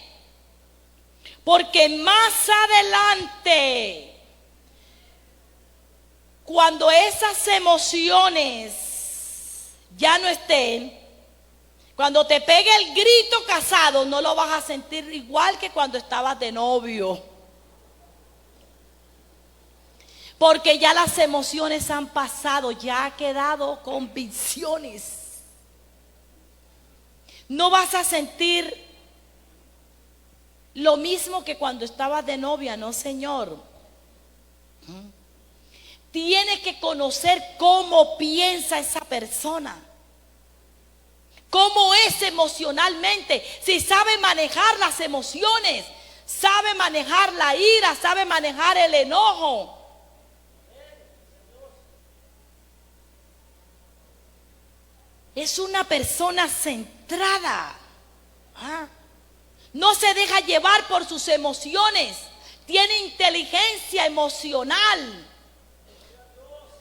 Speaker 1: Porque más adelante, cuando esas emociones ya no estén, cuando te pegue el grito casado, no lo vas a sentir igual que cuando estabas de novio. Porque ya las emociones han pasado, ya ha quedado convicciones. No vas a sentir lo mismo que cuando estabas de novia, no, señor. Tienes que conocer cómo piensa esa persona, cómo es emocionalmente, si sabe manejar las emociones, sabe manejar la ira, sabe manejar el enojo. Es una persona centrada. No se deja llevar por sus emociones. Tiene inteligencia emocional.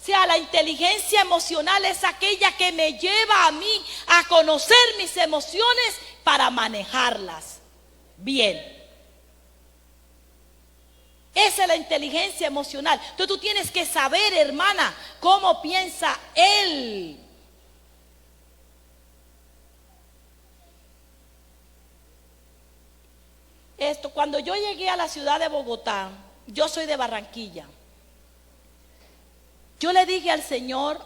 Speaker 1: O sea, la inteligencia emocional es aquella que me lleva a mí a conocer mis emociones para manejarlas bien. Esa es la inteligencia emocional. Entonces tú tienes que saber, hermana, cómo piensa él. Cuando yo llegué a la ciudad de Bogotá, yo soy de Barranquilla. Yo le dije al Señor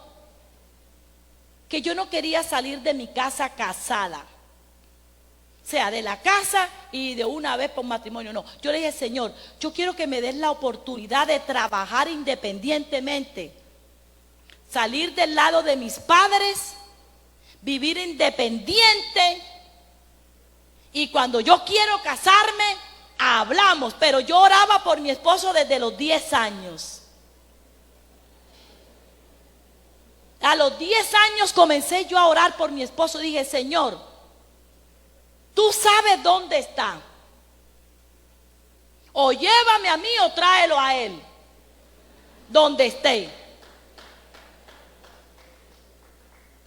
Speaker 1: que yo no quería salir de mi casa casada. O sea, de la casa y de una vez por matrimonio, no. Yo le dije, Señor, yo quiero que me des la oportunidad de trabajar independientemente. Salir del lado de mis padres, vivir independiente. Y cuando yo quiero casarme, hablamos. Pero yo oraba por mi esposo desde los 10 años. A los 10 años comencé yo a orar por mi esposo. Dije, Señor, tú sabes dónde está. O llévame a mí o tráelo a él. Donde esté.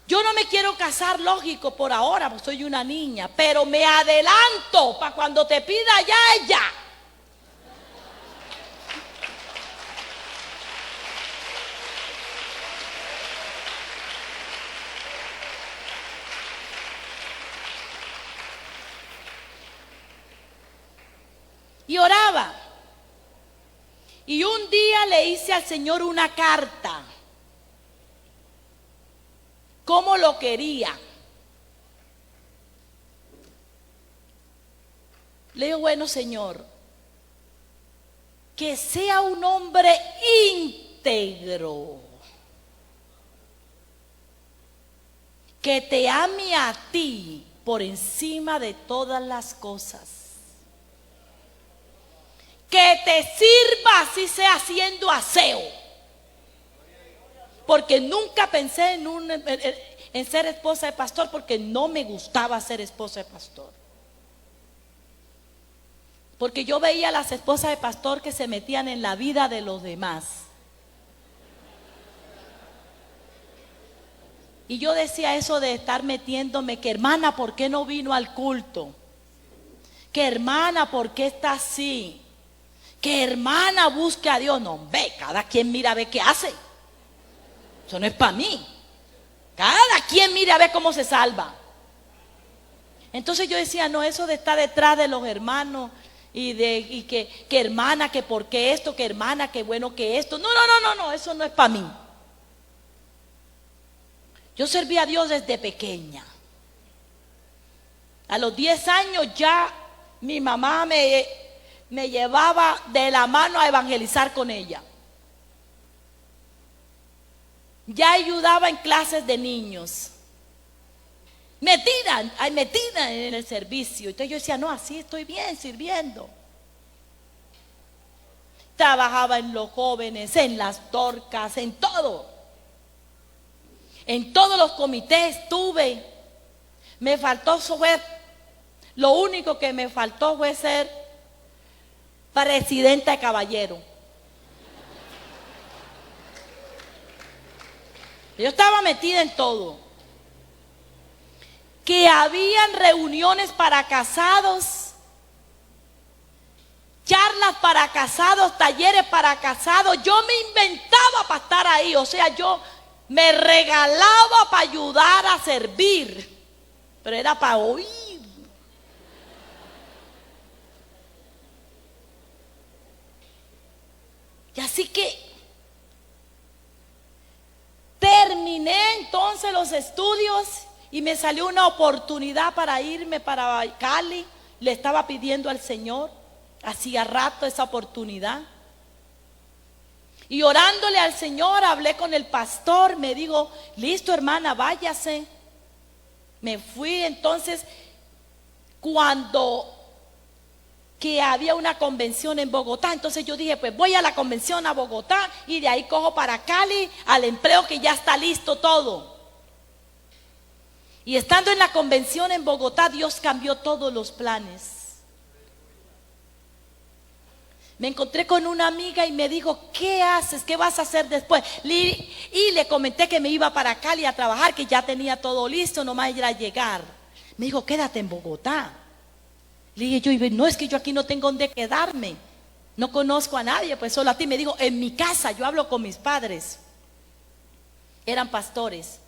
Speaker 1: Yo no me quiero casar, lógico, por ahora, porque soy una niña. Pero me adelanto para cuando te pida ya ella. Y oraba. Y un día le hice al Señor una carta. ¿Cómo lo quería? Le digo, bueno, Señor, que sea un hombre íntegro, que te ame a ti por encima de todas las cosas. Que te sirva así sea haciendo aseo. Porque nunca pensé en ser esposa de pastor, porque no me gustaba ser esposa de pastor. Porque yo veía a las esposas de pastor que se metían en la vida de los demás. Y yo decía eso de estar metiéndome, que hermana, ¿por qué no vino al culto? Que hermana, ¿por qué está así? Que hermana, busque a Dios. No, ve, cada quien mira a ver qué hace. Eso no es para mí. Cada quien mira a ver cómo se salva. Entonces yo decía, no, eso de estar detrás de los hermanos y que hermana, que por qué esto, que hermana, que bueno, que esto. No, eso no es para mí. Yo serví a Dios desde pequeña. A los 10 años ya mi mamá me llevaba de la mano a evangelizar con ella. Ya ayudaba en clases de niños. Metida en el servicio. Entonces yo decía, no, así estoy bien sirviendo. Trabajaba en los jóvenes, en las torcas, en todo. En todos los comités estuve. Me faltó lo único que me faltó fue ser presidenta de caballero. Yo estaba metida en todo. Que habían reuniones para casados, charlas para casados, talleres para casados. Yo me inventaba para estar ahí. O sea, yo me regalaba para ayudar a servir. Pero era para oír. Y así que terminé entonces los estudios y me salió una oportunidad para irme para Cali. Le estaba pidiendo al Señor, hacía rato esa oportunidad. Y orándole al Señor, hablé con el pastor, me dijo, listo hermana, váyase. Me fui entonces cuando que había una convención en Bogotá. Entonces yo dije, pues voy a la convención a Bogotá y de ahí cojo para Cali al empleo que ya está listo todo. Y estando en la convención en Bogotá, Dios cambió todos los planes. Me encontré con una amiga y me dijo, ¿qué haces? ¿Qué vas a hacer después? Y le comenté que me iba para Cali a trabajar, que ya tenía todo listo, nomás era llegar. Me dijo, quédate en Bogotá. Le dije yo, no, es que yo aquí no tengo dónde quedarme. No conozco a nadie, pues solo a ti. Me dijo, en mi casa, yo hablo con mis padres. Eran pastores.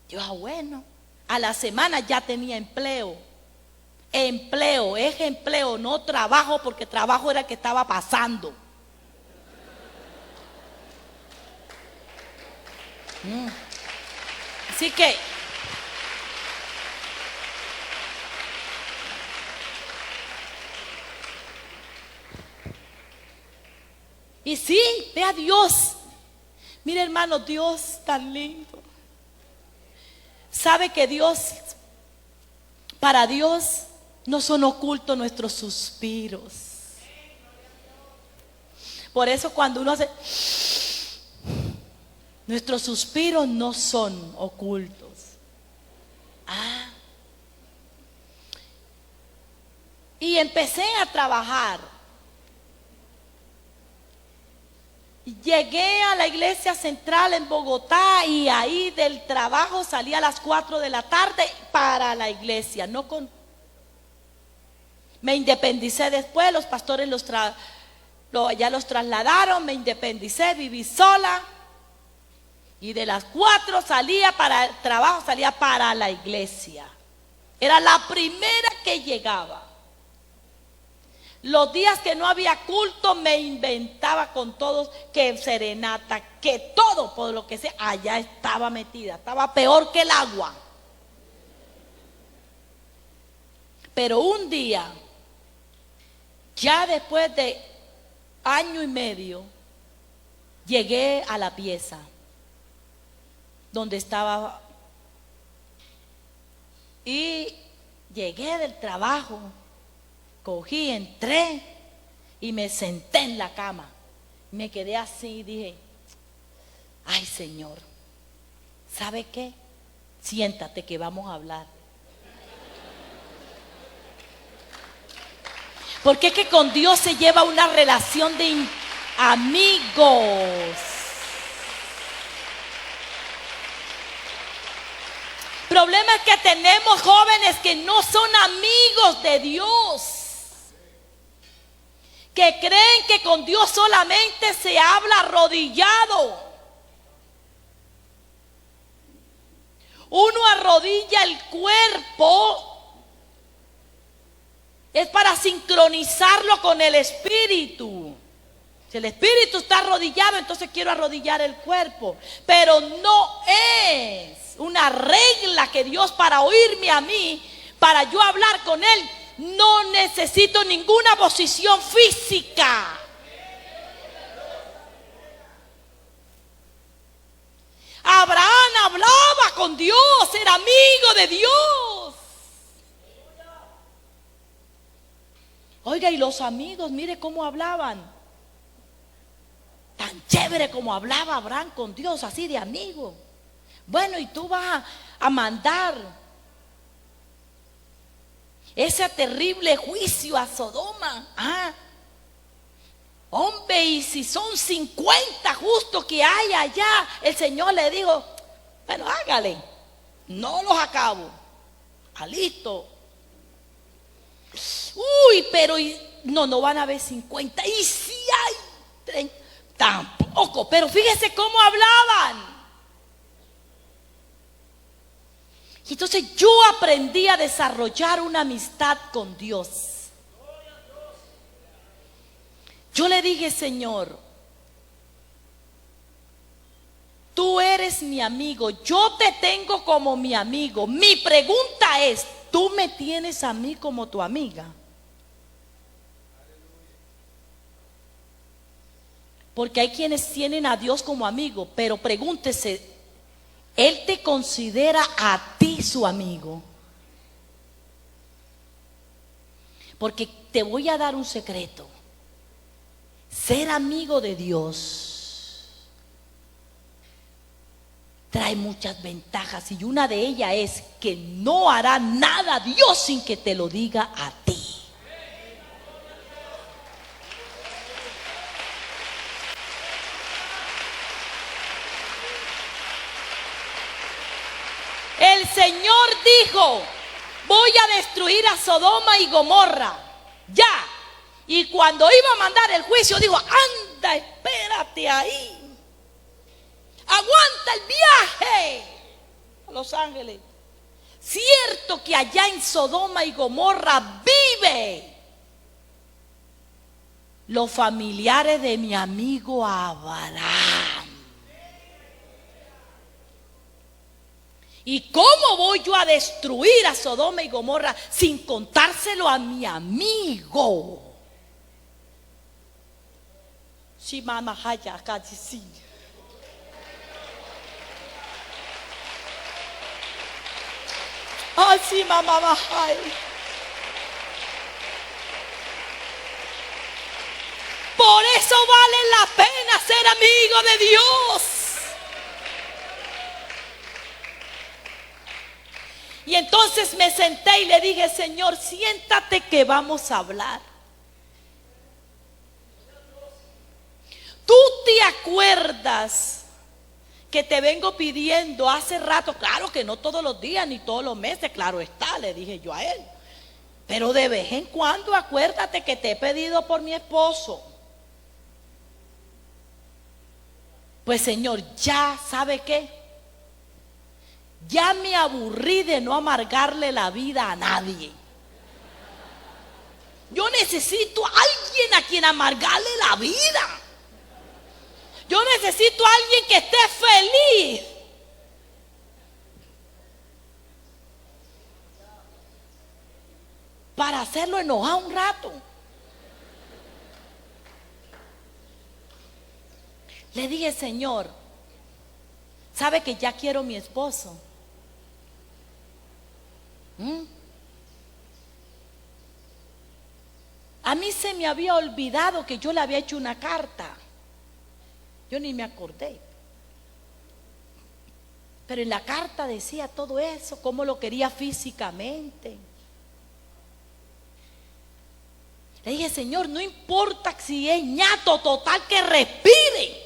Speaker 1: Yo, bueno, a la semana ya tenía empleo. Empleo, es empleo, no trabajo, porque trabajo era el que estaba pasando. Así que y sí, ve a Dios. Mire hermano, Dios tan lindo. Sabe que para Dios no son ocultos nuestros suspiros. Por eso cuando uno hace, nuestros suspiros no son ocultos. Y empecé a trabajar. Llegué a la iglesia central en Bogotá y ahí del trabajo salí a las 4 de la tarde para la iglesia. Me independicé después, los pastores ya los trasladaron, me independicé, viví sola. Y de las 4 salía para el trabajo, salía para la iglesia. Era la primera que llegaba. Los días que no había culto me inventaba con todos, que serenata, que todo, por lo que sea, allá estaba metida, estaba peor que el agua. Pero un día, ya después de año y medio, llegué a la pieza donde estaba y Llegué del trabajo, cogí, entré y me senté en la cama. Me quedé así y dije, ay Señor, ¿sabe qué? Siéntate que vamos a hablar. Porque es que con Dios se lleva una relación de amigos. El problema es que tenemos jóvenes que no son amigos de Dios, que creen que con Dios solamente se habla arrodillado. Uno arrodilla el cuerpo, es para sincronizarlo con el espíritu. Si el espíritu está arrodillado, entonces quiero arrodillar el cuerpo. Pero no es una regla que Dios, para oírme a mí, para yo hablar con Él, no necesito ninguna posición física. Abraham hablaba con Dios, era amigo de Dios. Oiga, y los amigos, mire cómo hablaban. Tan chévere como hablaba Abraham con Dios, así de amigo. Bueno, y tú vas a mandar ese terrible juicio a Sodoma. Hombre, y si son 50 justos que hay allá, el Señor le dijo, bueno, hágale, no los acabo. Listo. Uy, pero no van a haber 50. Y si hay 30, tampoco. Pero fíjese cómo hablaban. Y entonces yo aprendí a desarrollar una amistad con Dios. Yo le dije, Señor, tú eres mi amigo, yo te tengo como mi amigo. Mi pregunta es, ¿tú me tienes a mí como tu amiga? Porque hay quienes tienen a Dios como amigo, pero pregúntese, ¿Él te considera a ti su amigo? Porque te voy a dar un secreto. Ser amigo de Dios trae muchas ventajas, y una de ellas es que no hará nada Dios sin que te lo diga a ti. El Señor dijo, voy a destruir a Sodoma y Gomorra, ya. Y cuando iba a mandar el juicio, dijo, anda, espérate ahí. Aguanta el viaje a Los Ángeles. Cierto que allá en Sodoma y Gomorra vive los familiares de mi amigo Abraham. ¿Y cómo voy yo a destruir a Sodoma y Gomorra sin contárselo a mi amigo? Sí, mamá, haya, casi sí. Ay, sí, mamá, bajay. Por eso vale la pena ser amigo de Dios. Y entonces me senté y le dije, Señor, siéntate que vamos a hablar. ¿Tú te acuerdas que te vengo pidiendo hace rato? Claro que no todos los días ni todos los meses, claro está, le dije yo a él. Pero de vez en cuando acuérdate que te he pedido por mi esposo. Pues Señor, ya, ¿sabe qué? Ya me aburrí de no amargarle la vida a nadie. Yo necesito a alguien a quien amargarle la vida. Yo necesito a alguien que esté feliz. Para hacerlo enojar un rato. Le dije, Señor, ¿sabe que ya quiero mi esposo? A mí se me había olvidado que yo le había hecho una carta. Yo ni me acordé. Pero en la carta decía todo eso, cómo lo quería físicamente. Le dije, Señor, no importa si es ñato, total que respire.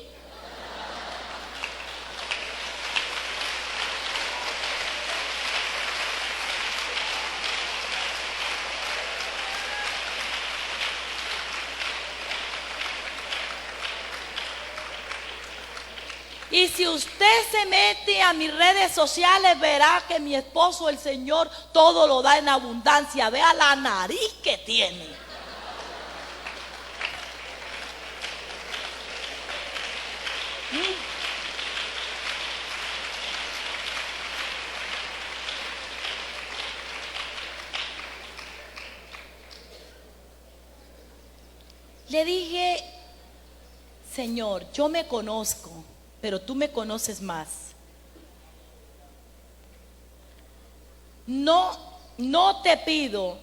Speaker 1: Y si usted se mete a mis redes sociales, verá que mi esposo, el Señor, todo lo da en abundancia. Vea la nariz que tiene. Le dije, Señor, yo me conozco, pero tú me conoces más. No te pido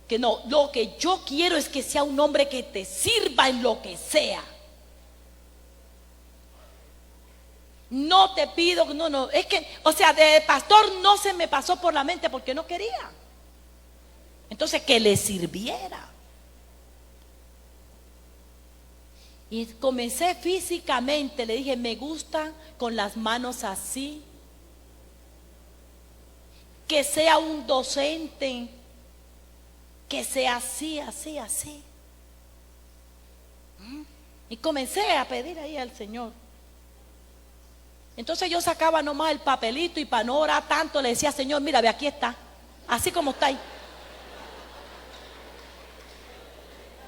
Speaker 1: que no, lo que yo quiero es que sea un hombre que te sirva en lo que sea. No te pido, no, es que, o sea, de pastor no se me pasó por la mente porque no quería. Entonces, que le sirviera. Y comencé físicamente, le dije, me gusta con las manos así. Que sea un docente, que sea así, así, así. Y comencé a pedir ahí al Señor. Entonces yo sacaba nomás el papelito y para no orar tanto le decía, Señor, mira, ve, aquí está, así como está ahí.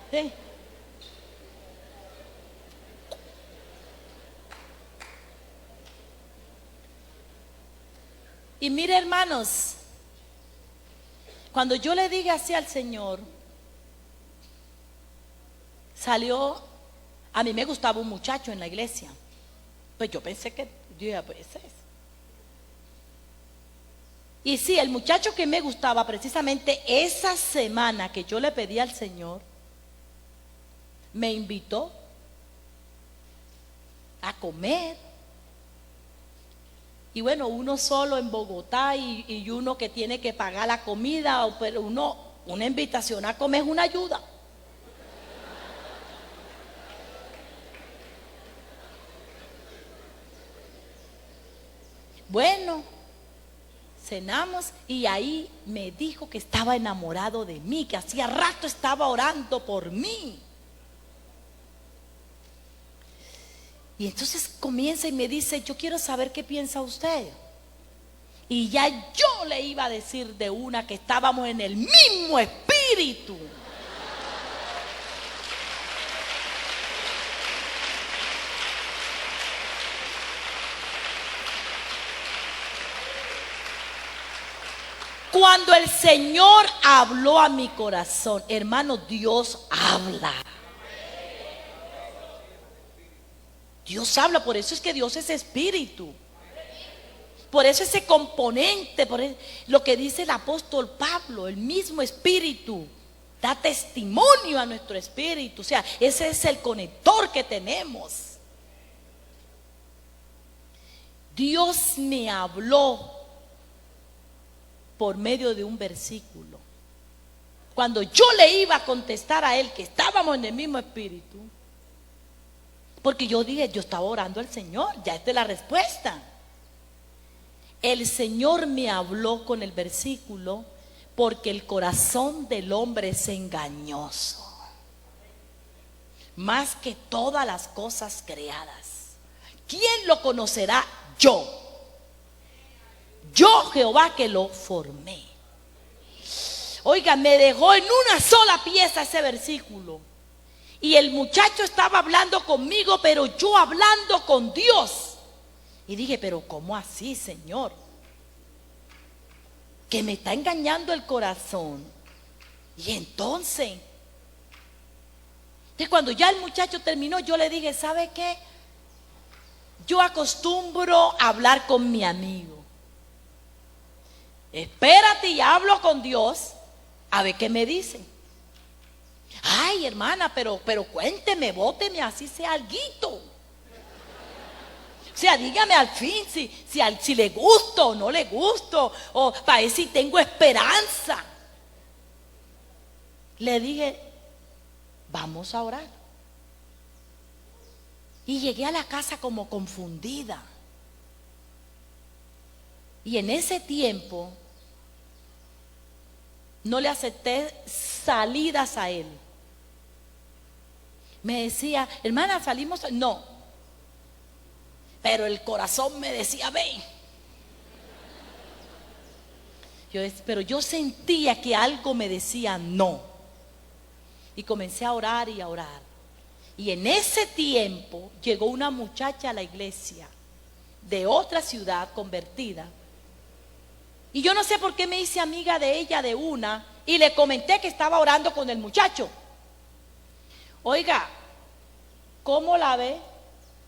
Speaker 1: ¿Sí? Y mire, hermanos, cuando yo le dije así al Señor, salió, a mí me gustaba un muchacho en la iglesia. Pues yo pensé que, yo dije, pues ese es. Y sí, el muchacho que me gustaba, precisamente esa semana que yo le pedí al Señor, me invitó a comer. Y bueno, uno solo en Bogotá y uno que tiene que pagar la comida, pero una invitación a comer es una ayuda. Bueno, cenamos y ahí me dijo que estaba enamorado de mí, que hacía rato estaba orando por mí. Y entonces comienza y me dice, yo quiero saber qué piensa usted. Y ya yo le iba a decir de una que estábamos en el mismo espíritu. Cuando el Señor habló a mi corazón, hermano, Dios habla. Dios habla, por eso es que Dios es espíritu. Por eso ese componente, lo que dice el apóstol Pablo, el mismo espíritu da testimonio a nuestro espíritu. O sea, ese es el conector que tenemos. Dios me habló por medio de un versículo. Cuando yo le iba a contestar a él que estábamos en el mismo espíritu, porque yo dije, yo estaba orando al Señor, ya esta es la respuesta. El Señor me habló con el versículo, porque el corazón del hombre es engañoso, más que todas las cosas creadas. ¿Quién lo conocerá? Yo Jehová que lo formé. Oiga, me dejó en una sola pieza ese versículo. Y el muchacho estaba hablando conmigo, pero yo hablando con Dios. Y dije, pero ¿cómo así, Señor? Que me está engañando el corazón. Y entonces cuando ya el muchacho terminó, yo le dije, ¿sabe qué? Yo acostumbro a hablar con mi amigo. Espérate y hablo con Dios a ver qué me dice. Ay, hermana, pero cuénteme, bóteme, así sea alguito. O sea, dígame al fin si le gusto o no le gusto, o para ver si tengo esperanza. Le dije, vamos a orar. Y llegué a la casa como confundida. Y en ese tiempo no le acepté salidas a él. Me decía, hermana, salimos. No. Pero el corazón me decía, ven. Pero yo sentía que algo me decía no. Y comencé a orar y a orar. Y en ese tiempo llegó una muchacha a la iglesia de otra ciudad convertida. Y yo no sé por qué me hice amiga de ella de una y le comenté que estaba orando con el muchacho. Oiga, ¿cómo la ve?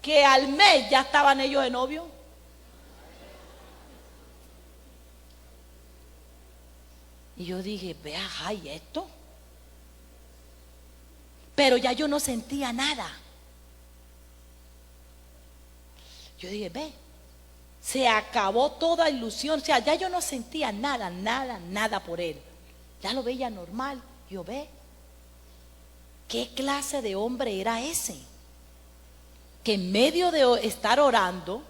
Speaker 1: Que al mes ya estaban ellos de novio. Y yo dije, vea, ay, esto. Pero ya yo no sentía nada. Yo dije, ve, se acabó toda ilusión. O sea, ya yo no sentía nada por él. Ya lo veía normal. Yo, ve, ¿qué clase de hombre era ese? Que en medio de estar orando,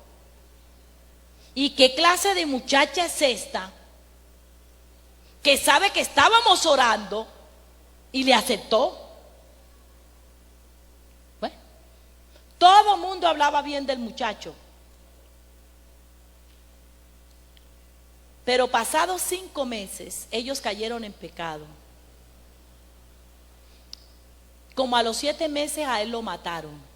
Speaker 1: ¿y qué clase de muchacha es esta? Que sabe que estábamos orando y le aceptó. Bueno, todo el mundo hablaba bien del muchacho. Pero pasados 5 meses, ellos cayeron en pecado. Como a los 7 meses a él lo mataron.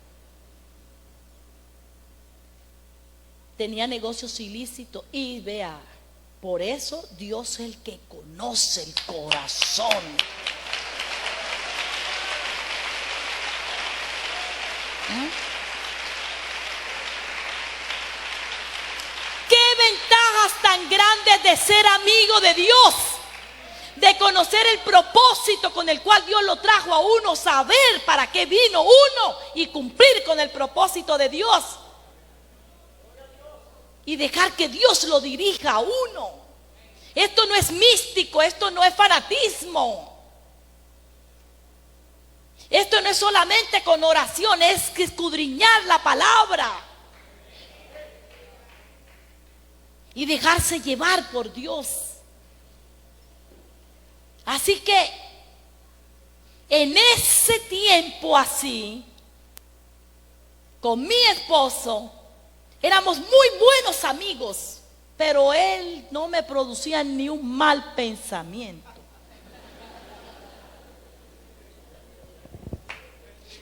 Speaker 1: Tenía negocios ilícitos y vea, por eso Dios es el que conoce el corazón. ¿Qué ventajas tan grandes de ser amigo de Dios? De conocer el propósito con el cual Dios lo trajo a uno, saber para qué vino uno y cumplir con el propósito de Dios. Y dejar que Dios lo dirija a uno. Esto no es místico, esto no es fanatismo. Esto no es solamente con oración, es que escudriñar la palabra. Y dejarse llevar por Dios. Así que en ese tiempo así, con mi esposo, éramos muy buenos amigos, pero él no me producía ni un mal pensamiento.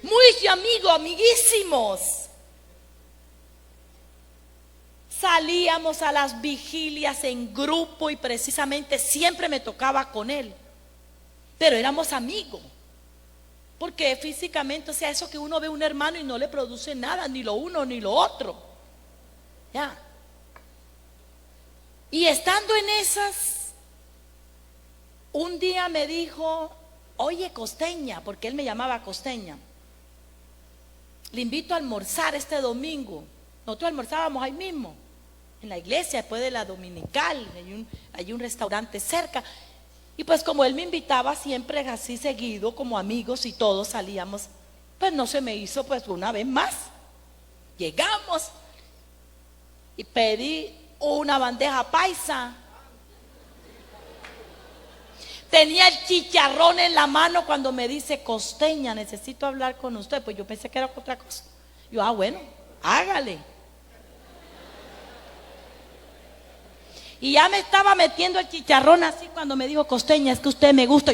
Speaker 1: Muy amiguísimos. Salíamos a las vigilias en grupo y precisamente siempre me tocaba con él. Pero éramos amigos. Porque físicamente, o sea, eso que uno ve a un hermano y no le produce nada, ni lo uno ni lo otro. Ya. Y estando en esas, un día me dijo, oye, Costeña, porque él me llamaba Costeña, le invito a almorzar este domingo. Nosotros almorzábamos ahí mismo, en la iglesia, después de la dominical. Hay un restaurante cerca. Y pues como él me invitaba siempre así seguido, como amigos y todos salíamos, pues no se me hizo pues una vez más. Llegamos y pedí una bandeja paisa. Tenía el chicharrón en la mano cuando me dice, Costeña, necesito hablar con usted. Pues yo pensé que era otra cosa. Yo, bueno, hágale. Y ya me estaba metiendo el chicharrón así cuando me dijo, Costeña, es que usted me gusta.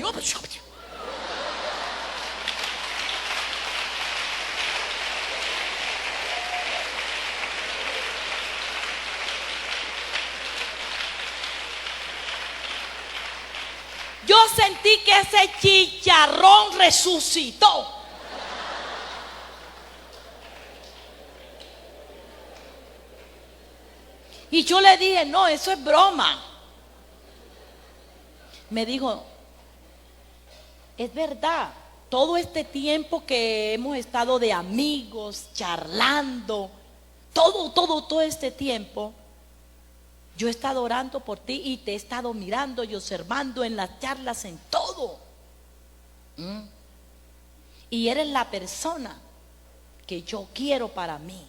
Speaker 1: Yo sentí que ese chicharrón resucitó. Y yo le dije, no, eso es broma. Me dijo, es verdad, todo este tiempo que hemos estado de amigos, charlando, todo este tiempo, yo he estado orando por ti y te he estado mirando y observando en las charlas, en todo. Y eres la persona que yo quiero para mí.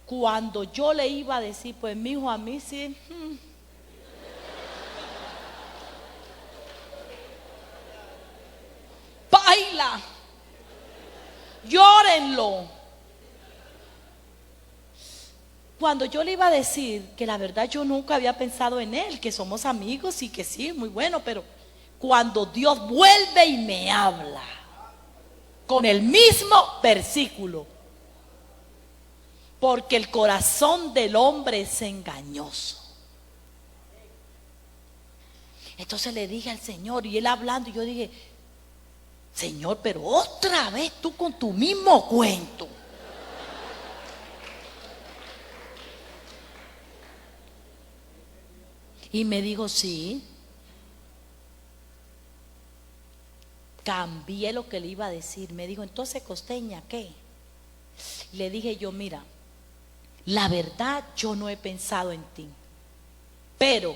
Speaker 1: Cuando yo le iba a decir, pues mi hijo, a mí sí, baila, llórenlo. Cuando yo le iba a decir que la verdad yo nunca había pensado en él, que somos amigos y que sí, muy bueno, pero cuando Dios vuelve y me habla con el mismo versículo, porque el corazón del hombre es engañoso. Entonces le dije al Señor, y él hablando, y yo dije, Señor, pero otra vez tú con tu mismo cuento. Y me dijo, sí. Cambié lo que le iba a decir. Me dijo, entonces, Costeña, ¿qué? Le dije yo, mira, la verdad yo no he pensado en ti, pero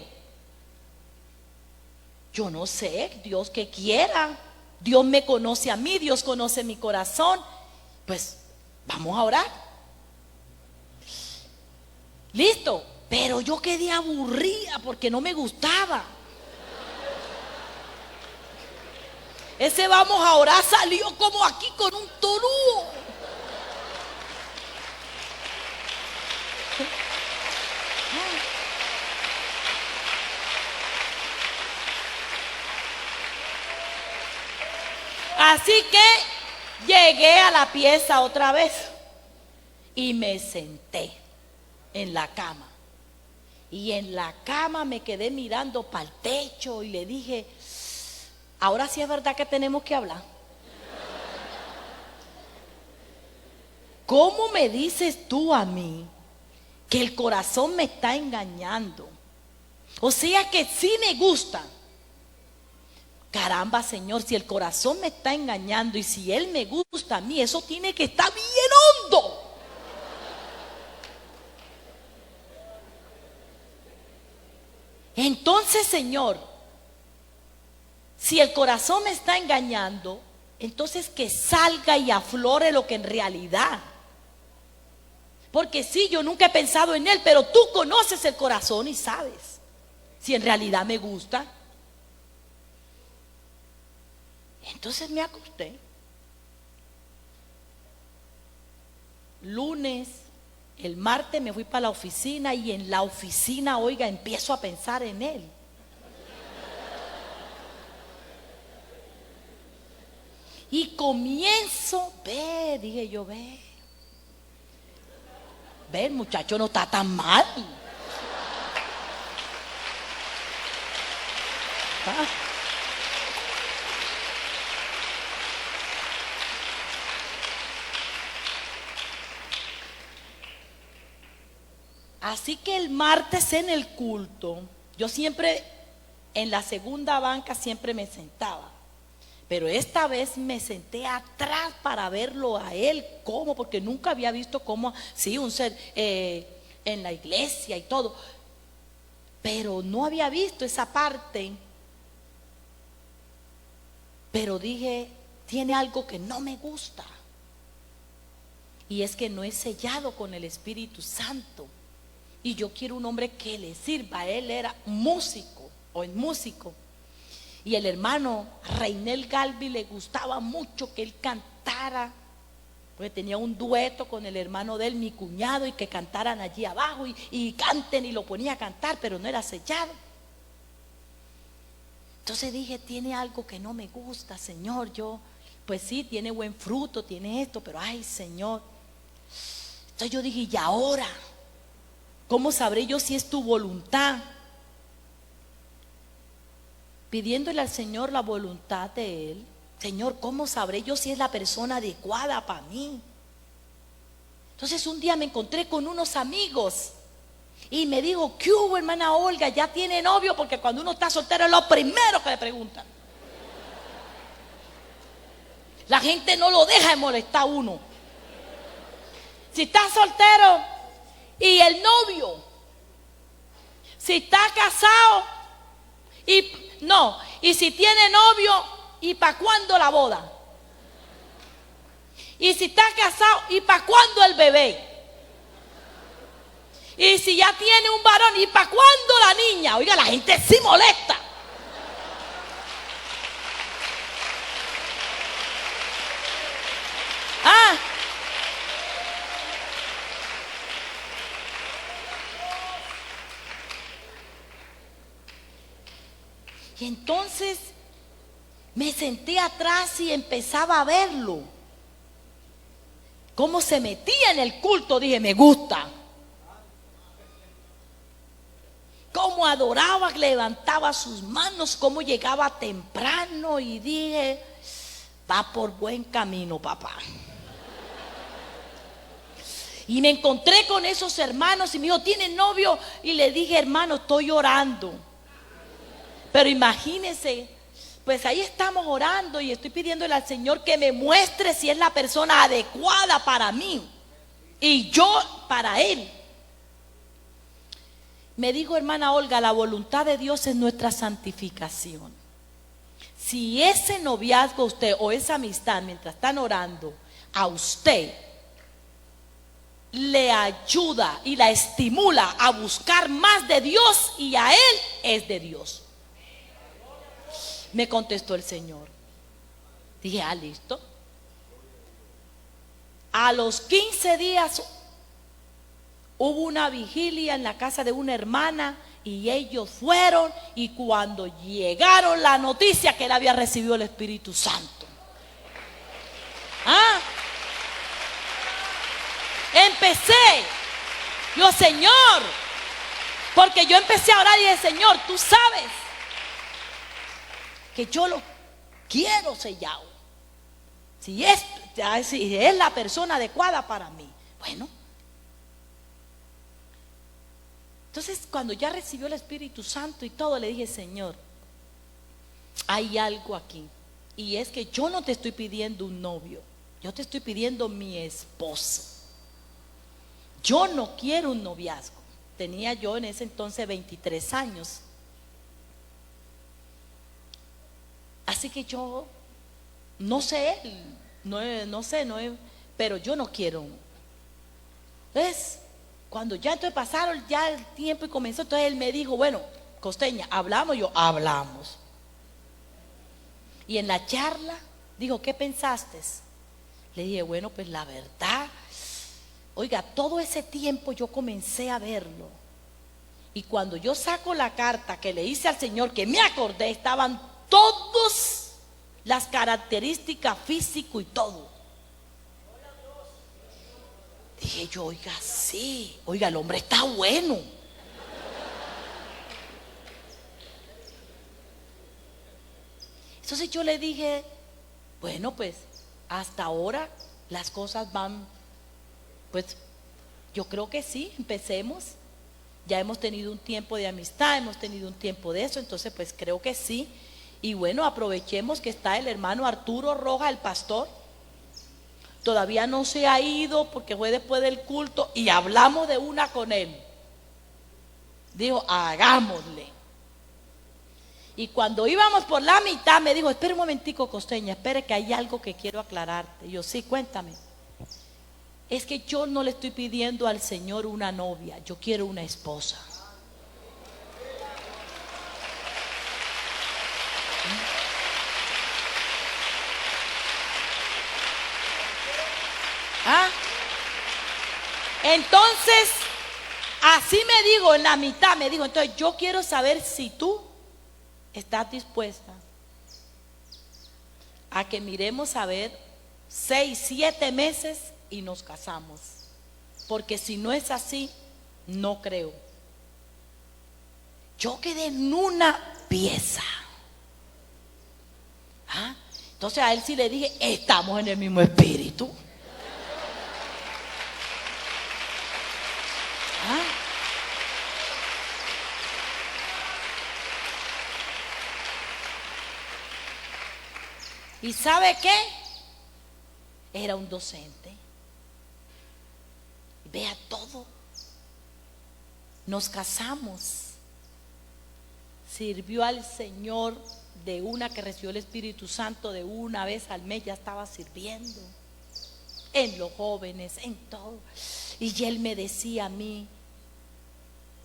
Speaker 1: yo no sé, Dios que quiera. Dios me conoce a mí, Dios conoce mi corazón. Pues vamos a orar. Listo. Pero yo quedé aburrida porque no me gustaba. Ese vamos a orar salió como aquí con un torúo. Así que llegué a la pieza otra vez y me senté en la cama. Y en la cama me quedé mirando para el techo y le dije, ahora sí es verdad que tenemos que hablar. ¿Cómo me dices tú a mí que el corazón me está engañando? O sea que sí me gusta. Caramba, Señor, si el corazón me está engañando y si Él me gusta a mí, eso tiene que estar bien hondo. Entonces, Señor, si el corazón me está engañando, entonces que salga y aflore lo que en realidad. Porque sí, yo nunca he pensado en Él, pero tú conoces el corazón y sabes si en realidad me gusta. Entonces me acosté. Lunes, el martes me fui para la oficina y en la oficina, oiga, empiezo a pensar en Él. Y comienzo, dije yo, ve, el muchacho no está tan mal. Ah. Así que el martes en el culto, yo siempre en la segunda banca siempre me sentaba, pero esta vez me senté atrás para verlo a él, cómo, porque nunca había visto cómo, sí, un ser en la iglesia y todo, pero no había visto esa parte. Pero dije, tiene algo que no me gusta, y es que no es sellado con el Espíritu Santo. Y yo quiero un hombre que le sirva. Él era músico o es músico. Y el hermano Reinel Galvi le gustaba mucho que él cantara, porque tenía un dueto con el hermano de él, mi cuñado, y que cantaran allí abajo y canten, y lo ponía a cantar, pero no era sellado. Entonces dije, tiene algo que no me gusta, Señor. Yo, pues sí, tiene buen fruto, tiene esto, pero ay, Señor. Entonces yo dije, ¿y ahora? ¿Cómo sabré yo si es tu voluntad? Pidiéndole al Señor la voluntad de Él. Señor, ¿cómo sabré yo si es la persona adecuada para mí? Entonces un día me encontré con unos amigos y me dijo, ¿qué hubo, hermana Olga? ¿Ya tiene novio? Porque cuando uno está soltero es lo primero que le preguntan. La gente no lo deja de molestar a uno. Si está soltero y el novio, si está casado y si tiene novio, ¿y para cuándo la boda? Y si está casado, ¿y para cuándo el bebé? Y si ya tiene un varón, ¿y para cuándo la niña? Oiga, la gente sí molesta. Ah. Y entonces me senté atrás y empezaba a verlo. Cómo se metía en el culto, dije, me gusta. Cómo adoraba, levantaba sus manos, cómo llegaba temprano, y dije, va por buen camino, papá. Y me encontré con esos hermanos y me dijo, ¿tienen novio? Y le dije, hermano, estoy orando. Pero imagínense, pues ahí estamos orando y estoy pidiéndole al Señor que me muestre si es la persona adecuada para mí y yo para él. Me dijo, hermana Olga, la voluntad de Dios es nuestra santificación. Si ese noviazgo usted o esa amistad mientras están orando a usted le ayuda y la estimula a buscar más de Dios y a él es de Dios. Me contestó el Señor. Dije, listo. A los 15 días hubo una vigilia en la casa de una hermana y ellos fueron, y cuando llegaron la noticia que él había recibido el Espíritu Santo. Empecé, yo, Señor, porque yo empecé a orar y dije, Señor, tú sabes que yo lo quiero sellado. Si es la persona adecuada para mí, bueno. Entonces, cuando ya recibió el Espíritu Santo y todo, le dije, Señor, hay algo aquí. Y es que yo no te estoy pidiendo un novio, yo te estoy pidiendo mi esposo. Yo no quiero un noviazgo. Tenía yo en ese entonces 23 años. Así que yo, no sé, pero yo no quiero. Entonces, cuando ya entonces pasaron ya el tiempo y comenzó, entonces él me dijo, bueno, Costeña, ¿hablamos? Yo, hablamos. Y en la charla, dijo, ¿qué pensaste? Le dije, bueno, pues la verdad, oiga, todo ese tiempo yo comencé a verlo. Y cuando yo saco la carta que le hice al Señor, que me acordé, estaban todas las características físico y todo. Dije yo, oiga, sí, oiga, el hombre está bueno. Entonces yo le dije, bueno, pues hasta ahora las cosas van, pues yo creo que sí, empecemos. Ya hemos tenido un tiempo de amistad, hemos tenido un tiempo de eso, entonces pues creo que sí. Y bueno, aprovechemos que está el hermano Arturo Roja, el pastor. Todavía no se ha ido porque fue después del culto y hablamos de una con él. Dijo, hagámosle. Y cuando íbamos por la mitad me dijo, espera un momentico, Costeña, espere que hay algo que quiero aclararte. Y yo, sí, cuéntame. Es que yo no le estoy pidiendo al Señor una novia, yo quiero una esposa. Entonces, así me digo, en la mitad me digo, entonces yo quiero saber si tú estás dispuesta a que miremos a ver 6, 7 meses y nos casamos. Porque si no es así, no creo. Yo quedé en una pieza. Entonces a él sí le dije, estamos en el mismo espíritu. ¿Y sabe qué? Era un docente. Vea todo. Nos casamos. Sirvió al Señor de una que recibió el Espíritu Santo de una vez al mes, ya estaba sirviendo. En los jóvenes, en todo. Y él me decía a mí,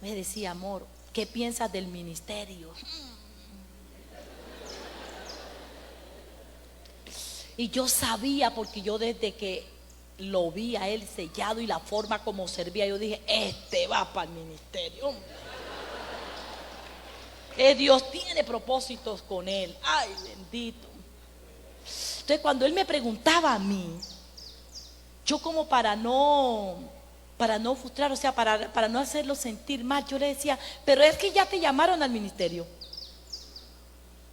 Speaker 1: me decía, amor, ¿qué piensas del ministerio? Y yo sabía, porque yo desde que lo vi a él sellado y la forma como servía, yo dije, este va para el ministerio. Dios tiene propósitos con él. Ay, bendito. Entonces cuando él me preguntaba a mí, yo como para no frustrar, o sea, para no hacerlo sentir mal, yo le decía, pero es que ya te llamaron al ministerio.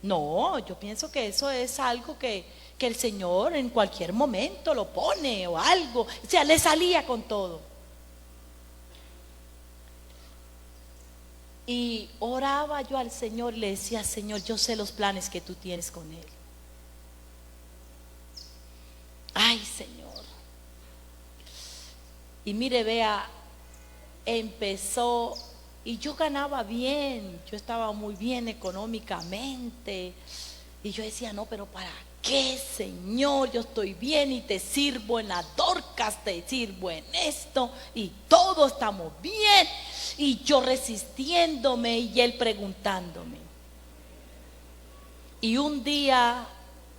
Speaker 1: No, yo pienso que eso es algo que el Señor en cualquier momento lo pone o algo. O sea, le salía con todo. Y oraba yo al Señor y le decía, Señor, yo sé los planes que tú tienes con él. Ay, Señor. Y mire, vea, empezó y yo ganaba bien, yo estaba muy bien económicamente. Y yo decía, no, pero ¿para qué, Señor? Yo estoy bien y te sirvo en las Dorcas, te sirvo en esto y todo estamos bien. Y yo resistiéndome y él preguntándome. Y un día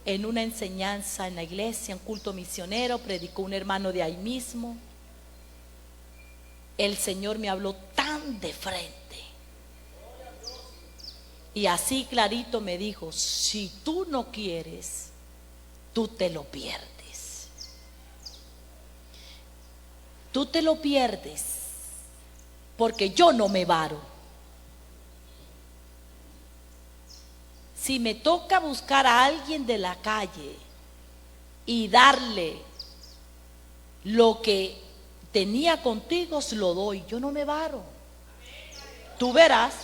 Speaker 1: en una enseñanza en la iglesia, un culto misionero, predicó un hermano de ahí mismo. El Señor me habló tan de frente. Y así clarito me dijo, si tú no quieres, tú te lo pierdes. Tú te lo pierdes porque yo no me varo. Si me toca buscar a alguien de la calle y darle lo que tenía contigo, se lo doy. Yo no me varo. Tú verás.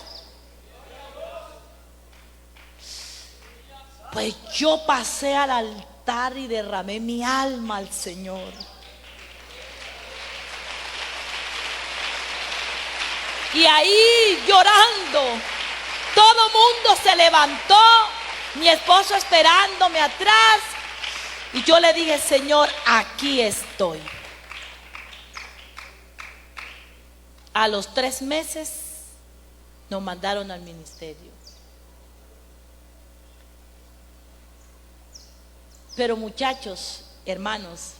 Speaker 1: Pues yo pasé al altar y derramé mi alma al Señor. Y ahí llorando, todo mundo se levantó, mi esposo esperándome atrás. Y yo le dije, Señor, aquí estoy. A los 3 meses nos mandaron al ministerio. Pero muchachos, hermanos,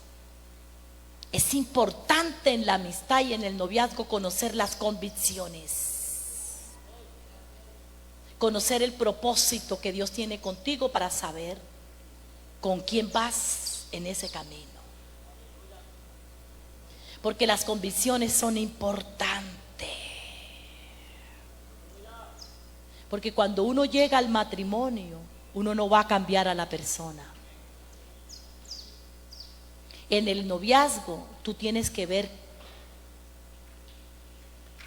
Speaker 1: es importante en la amistad y en el noviazgo conocer las convicciones, conocer el propósito que Dios tiene contigo para saber con quién vas en ese camino. Porque las convicciones son importantes. Porque cuando uno llega al matrimonio, uno no va a cambiar a la persona. En el noviazgo tú tienes que ver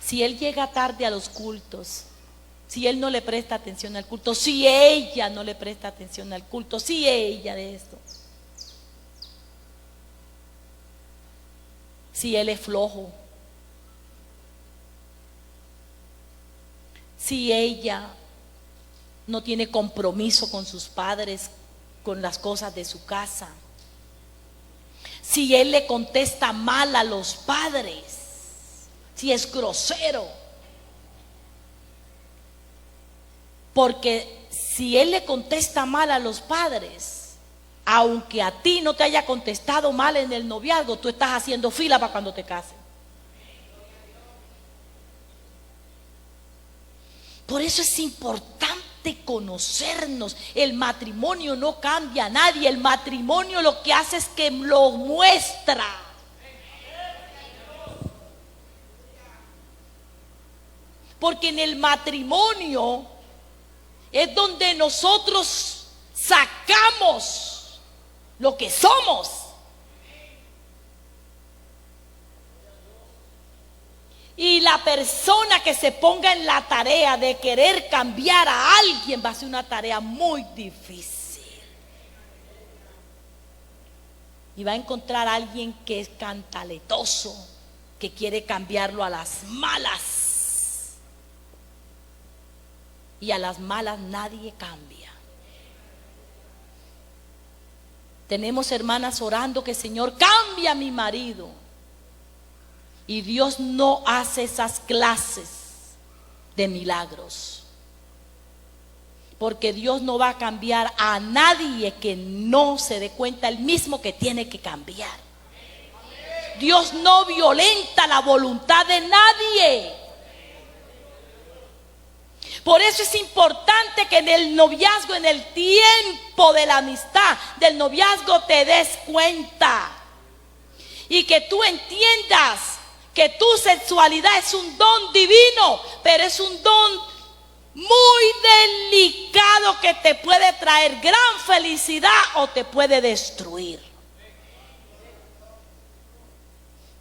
Speaker 1: si él llega tarde a los cultos, si él no le presta atención al culto, si ella no le presta atención al culto, si ella de esto, si él es flojo, si ella no tiene compromiso con sus padres, con las cosas de su casa, si él le contesta mal a los padres, si es grosero. Porque si él le contesta mal a los padres, aunque a ti no te haya contestado mal en el noviazgo, tú estás haciendo fila para cuando te cases. Por eso es importante conocernos. El matrimonio no cambia a nadie. El matrimonio lo que hace es que lo muestra. Porque en el matrimonio es donde nosotros sacamos lo que somos. Y la persona que se ponga en la tarea de querer cambiar a alguien va a ser una tarea muy difícil. y va a encontrar a alguien que es cantaletoso, que quiere cambiarlo a las malas. Y a las malas nadie cambia. Tenemos hermanas orando que Señor cambia a mi marido. Y Dios no hace esas clases de milagros. Porque Dios no va a cambiar a nadie que no se dé cuenta él mismo que tiene que cambiar. Dios no violenta la voluntad de nadie. Por eso es importante que en el noviazgo, en el tiempo de la amistad, del noviazgo, te des cuenta. Y que tú entiendas que tu sexualidad es un don divino, pero es un don muy delicado que te puede traer gran felicidad o te puede destruir.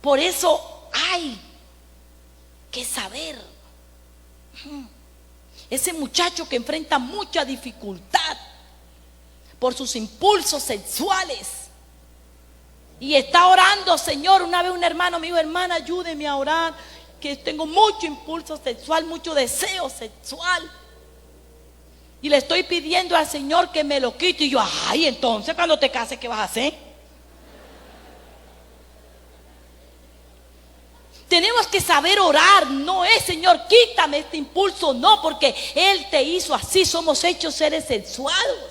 Speaker 1: Por eso hay que saber. Ese muchacho que enfrenta mucha dificultad por sus impulsos sexuales y está orando, Señor. Una vez un hermano me dijo: hermana, ayúdeme a orar, que tengo mucho impulso sexual, mucho deseo sexual, y le estoy pidiendo al Señor que me lo quite. Y yo: ay, entonces cuando te cases, ¿qué vas a hacer? Tenemos que saber orar. No es: Señor, quítame este impulso. No, porque Él te hizo así. Somos hechos seres sexuados.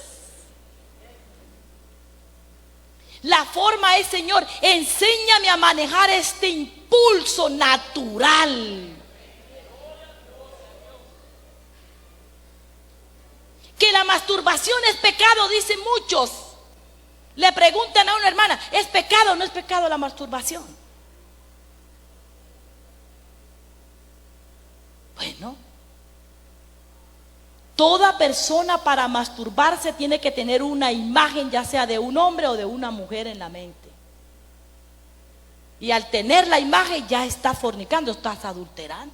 Speaker 1: La forma es: Señor, enséñame a manejar este impulso natural. Que la masturbación es pecado, dicen muchos. Le preguntan a una hermana: ¿es pecado o no es pecado la masturbación? Bueno, toda persona para masturbarse tiene que tener una imagen, ya sea de un hombre o de una mujer, en la mente. Y al tener la imagen ya estás fornicando, estás adulterando.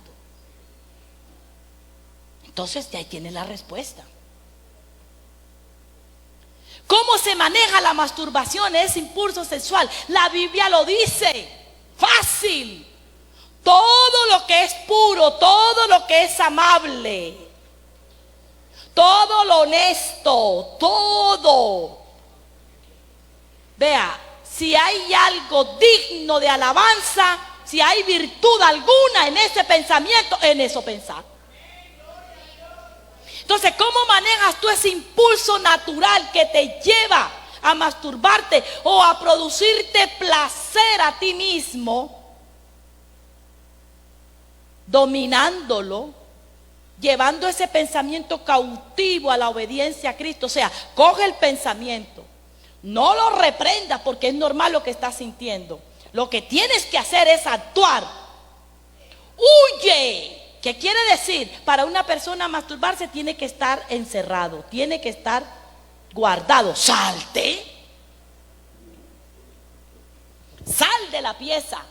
Speaker 1: Entonces ya ahí tienes la respuesta. ¿Cómo se maneja la masturbación, ese impulso sexual? La Biblia lo dice, fácil. Todo lo que es puro, todo lo que es amable, todo lo honesto, todo. Vea, si hay algo digno de alabanza, si hay virtud alguna en ese pensamiento, en eso pensar. Entonces, ¿cómo manejas tú ese impulso natural que te lleva a masturbarte o a producirte placer a ti mismo? Dominándolo, llevando ese pensamiento cautivo a la obediencia a Cristo. O sea, coge el pensamiento, no lo reprendas porque es normal lo que estás sintiendo. Lo que tienes que hacer es actuar. Huye. ¿Qué quiere decir? Para una persona masturbarse tiene que estar encerrado, tiene que estar guardado. Salte. Sal de la pieza.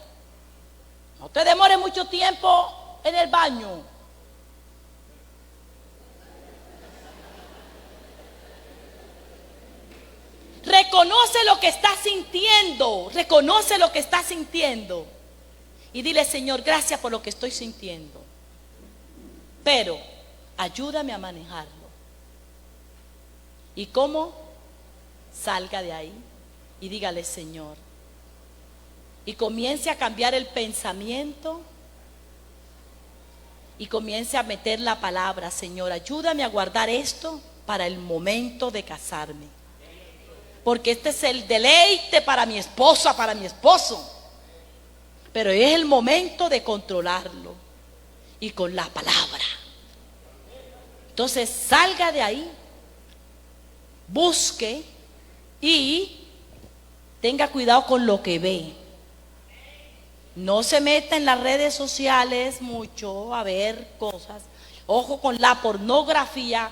Speaker 1: No te demores mucho tiempo en el baño. Reconoce lo que estás sintiendo. Reconoce lo que estás sintiendo. Y dile: Señor, gracias por lo que estoy sintiendo, pero ayúdame a manejarlo. ¿Y cómo? Salga de ahí y dígale: Señor. Y comience a cambiar el pensamiento. Y comience a meter la palabra: Señor, ayúdame a guardar esto para el momento de casarme. Porque este es el deleite para mi esposa, para mi esposo. Pero es el momento de controlarlo. Y con la palabra. Entonces salga de ahí. Busque y tenga cuidado con lo que ve. No se meta en las redes sociales mucho a ver cosas. Ojo con la pornografía.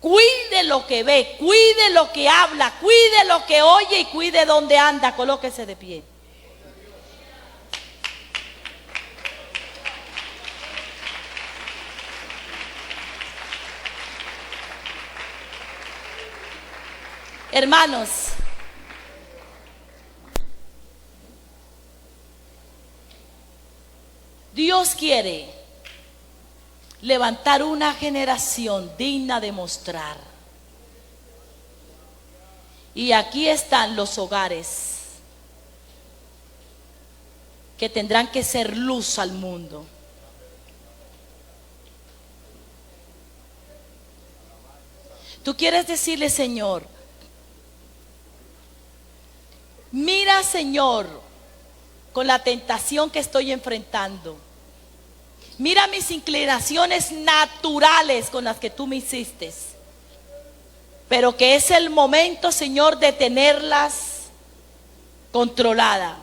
Speaker 1: Cuide lo que ve, cuide lo que habla, cuide lo que oye y cuide dónde anda. Colóquese de pie. Hermanos, Dios quiere levantar una generación digna de mostrar. Y aquí están los hogares que tendrán que ser luz al mundo. Tú quieres decirle, Señor, mira, Señor, con la tentación que estoy enfrentando. Mira mis inclinaciones naturales con las que tú me hiciste. Pero que es el momento, Señor, de tenerlas controladas.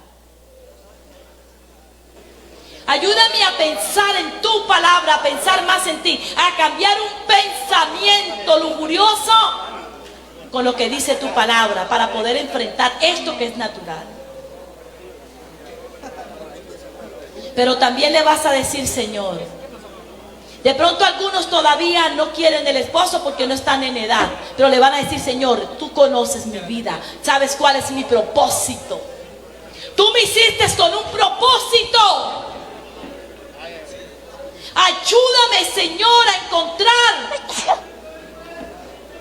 Speaker 1: Ayúdame a pensar en tu palabra, a pensar más en ti, a cambiar un pensamiento lujurioso con lo que dice tu palabra para poder enfrentar esto que es natural. Pero también le vas a decir, Señor, de pronto algunos todavía no quieren el esposo porque no están en edad, pero le van a decir, Señor, tú conoces mi vida, sabes cuál es mi propósito. Tú me hiciste con un propósito. Ayúdame, Señor, a encontrar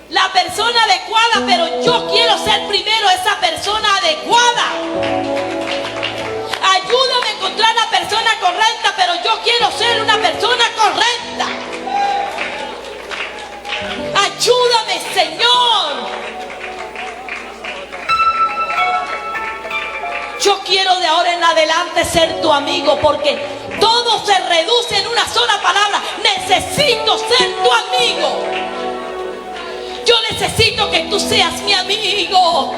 Speaker 1: la persona adecuada, pero yo quiero ser primero esa persona adecuada. Ayúdame a encontrar la persona correcta, pero yo quiero ser una persona correcta. Ayúdame, Señor. Yo quiero de ahora en adelante ser tu amigo, porque todo se reduce en una sola palabra: necesito ser tu amigo. Yo necesito que tú seas mi amigo.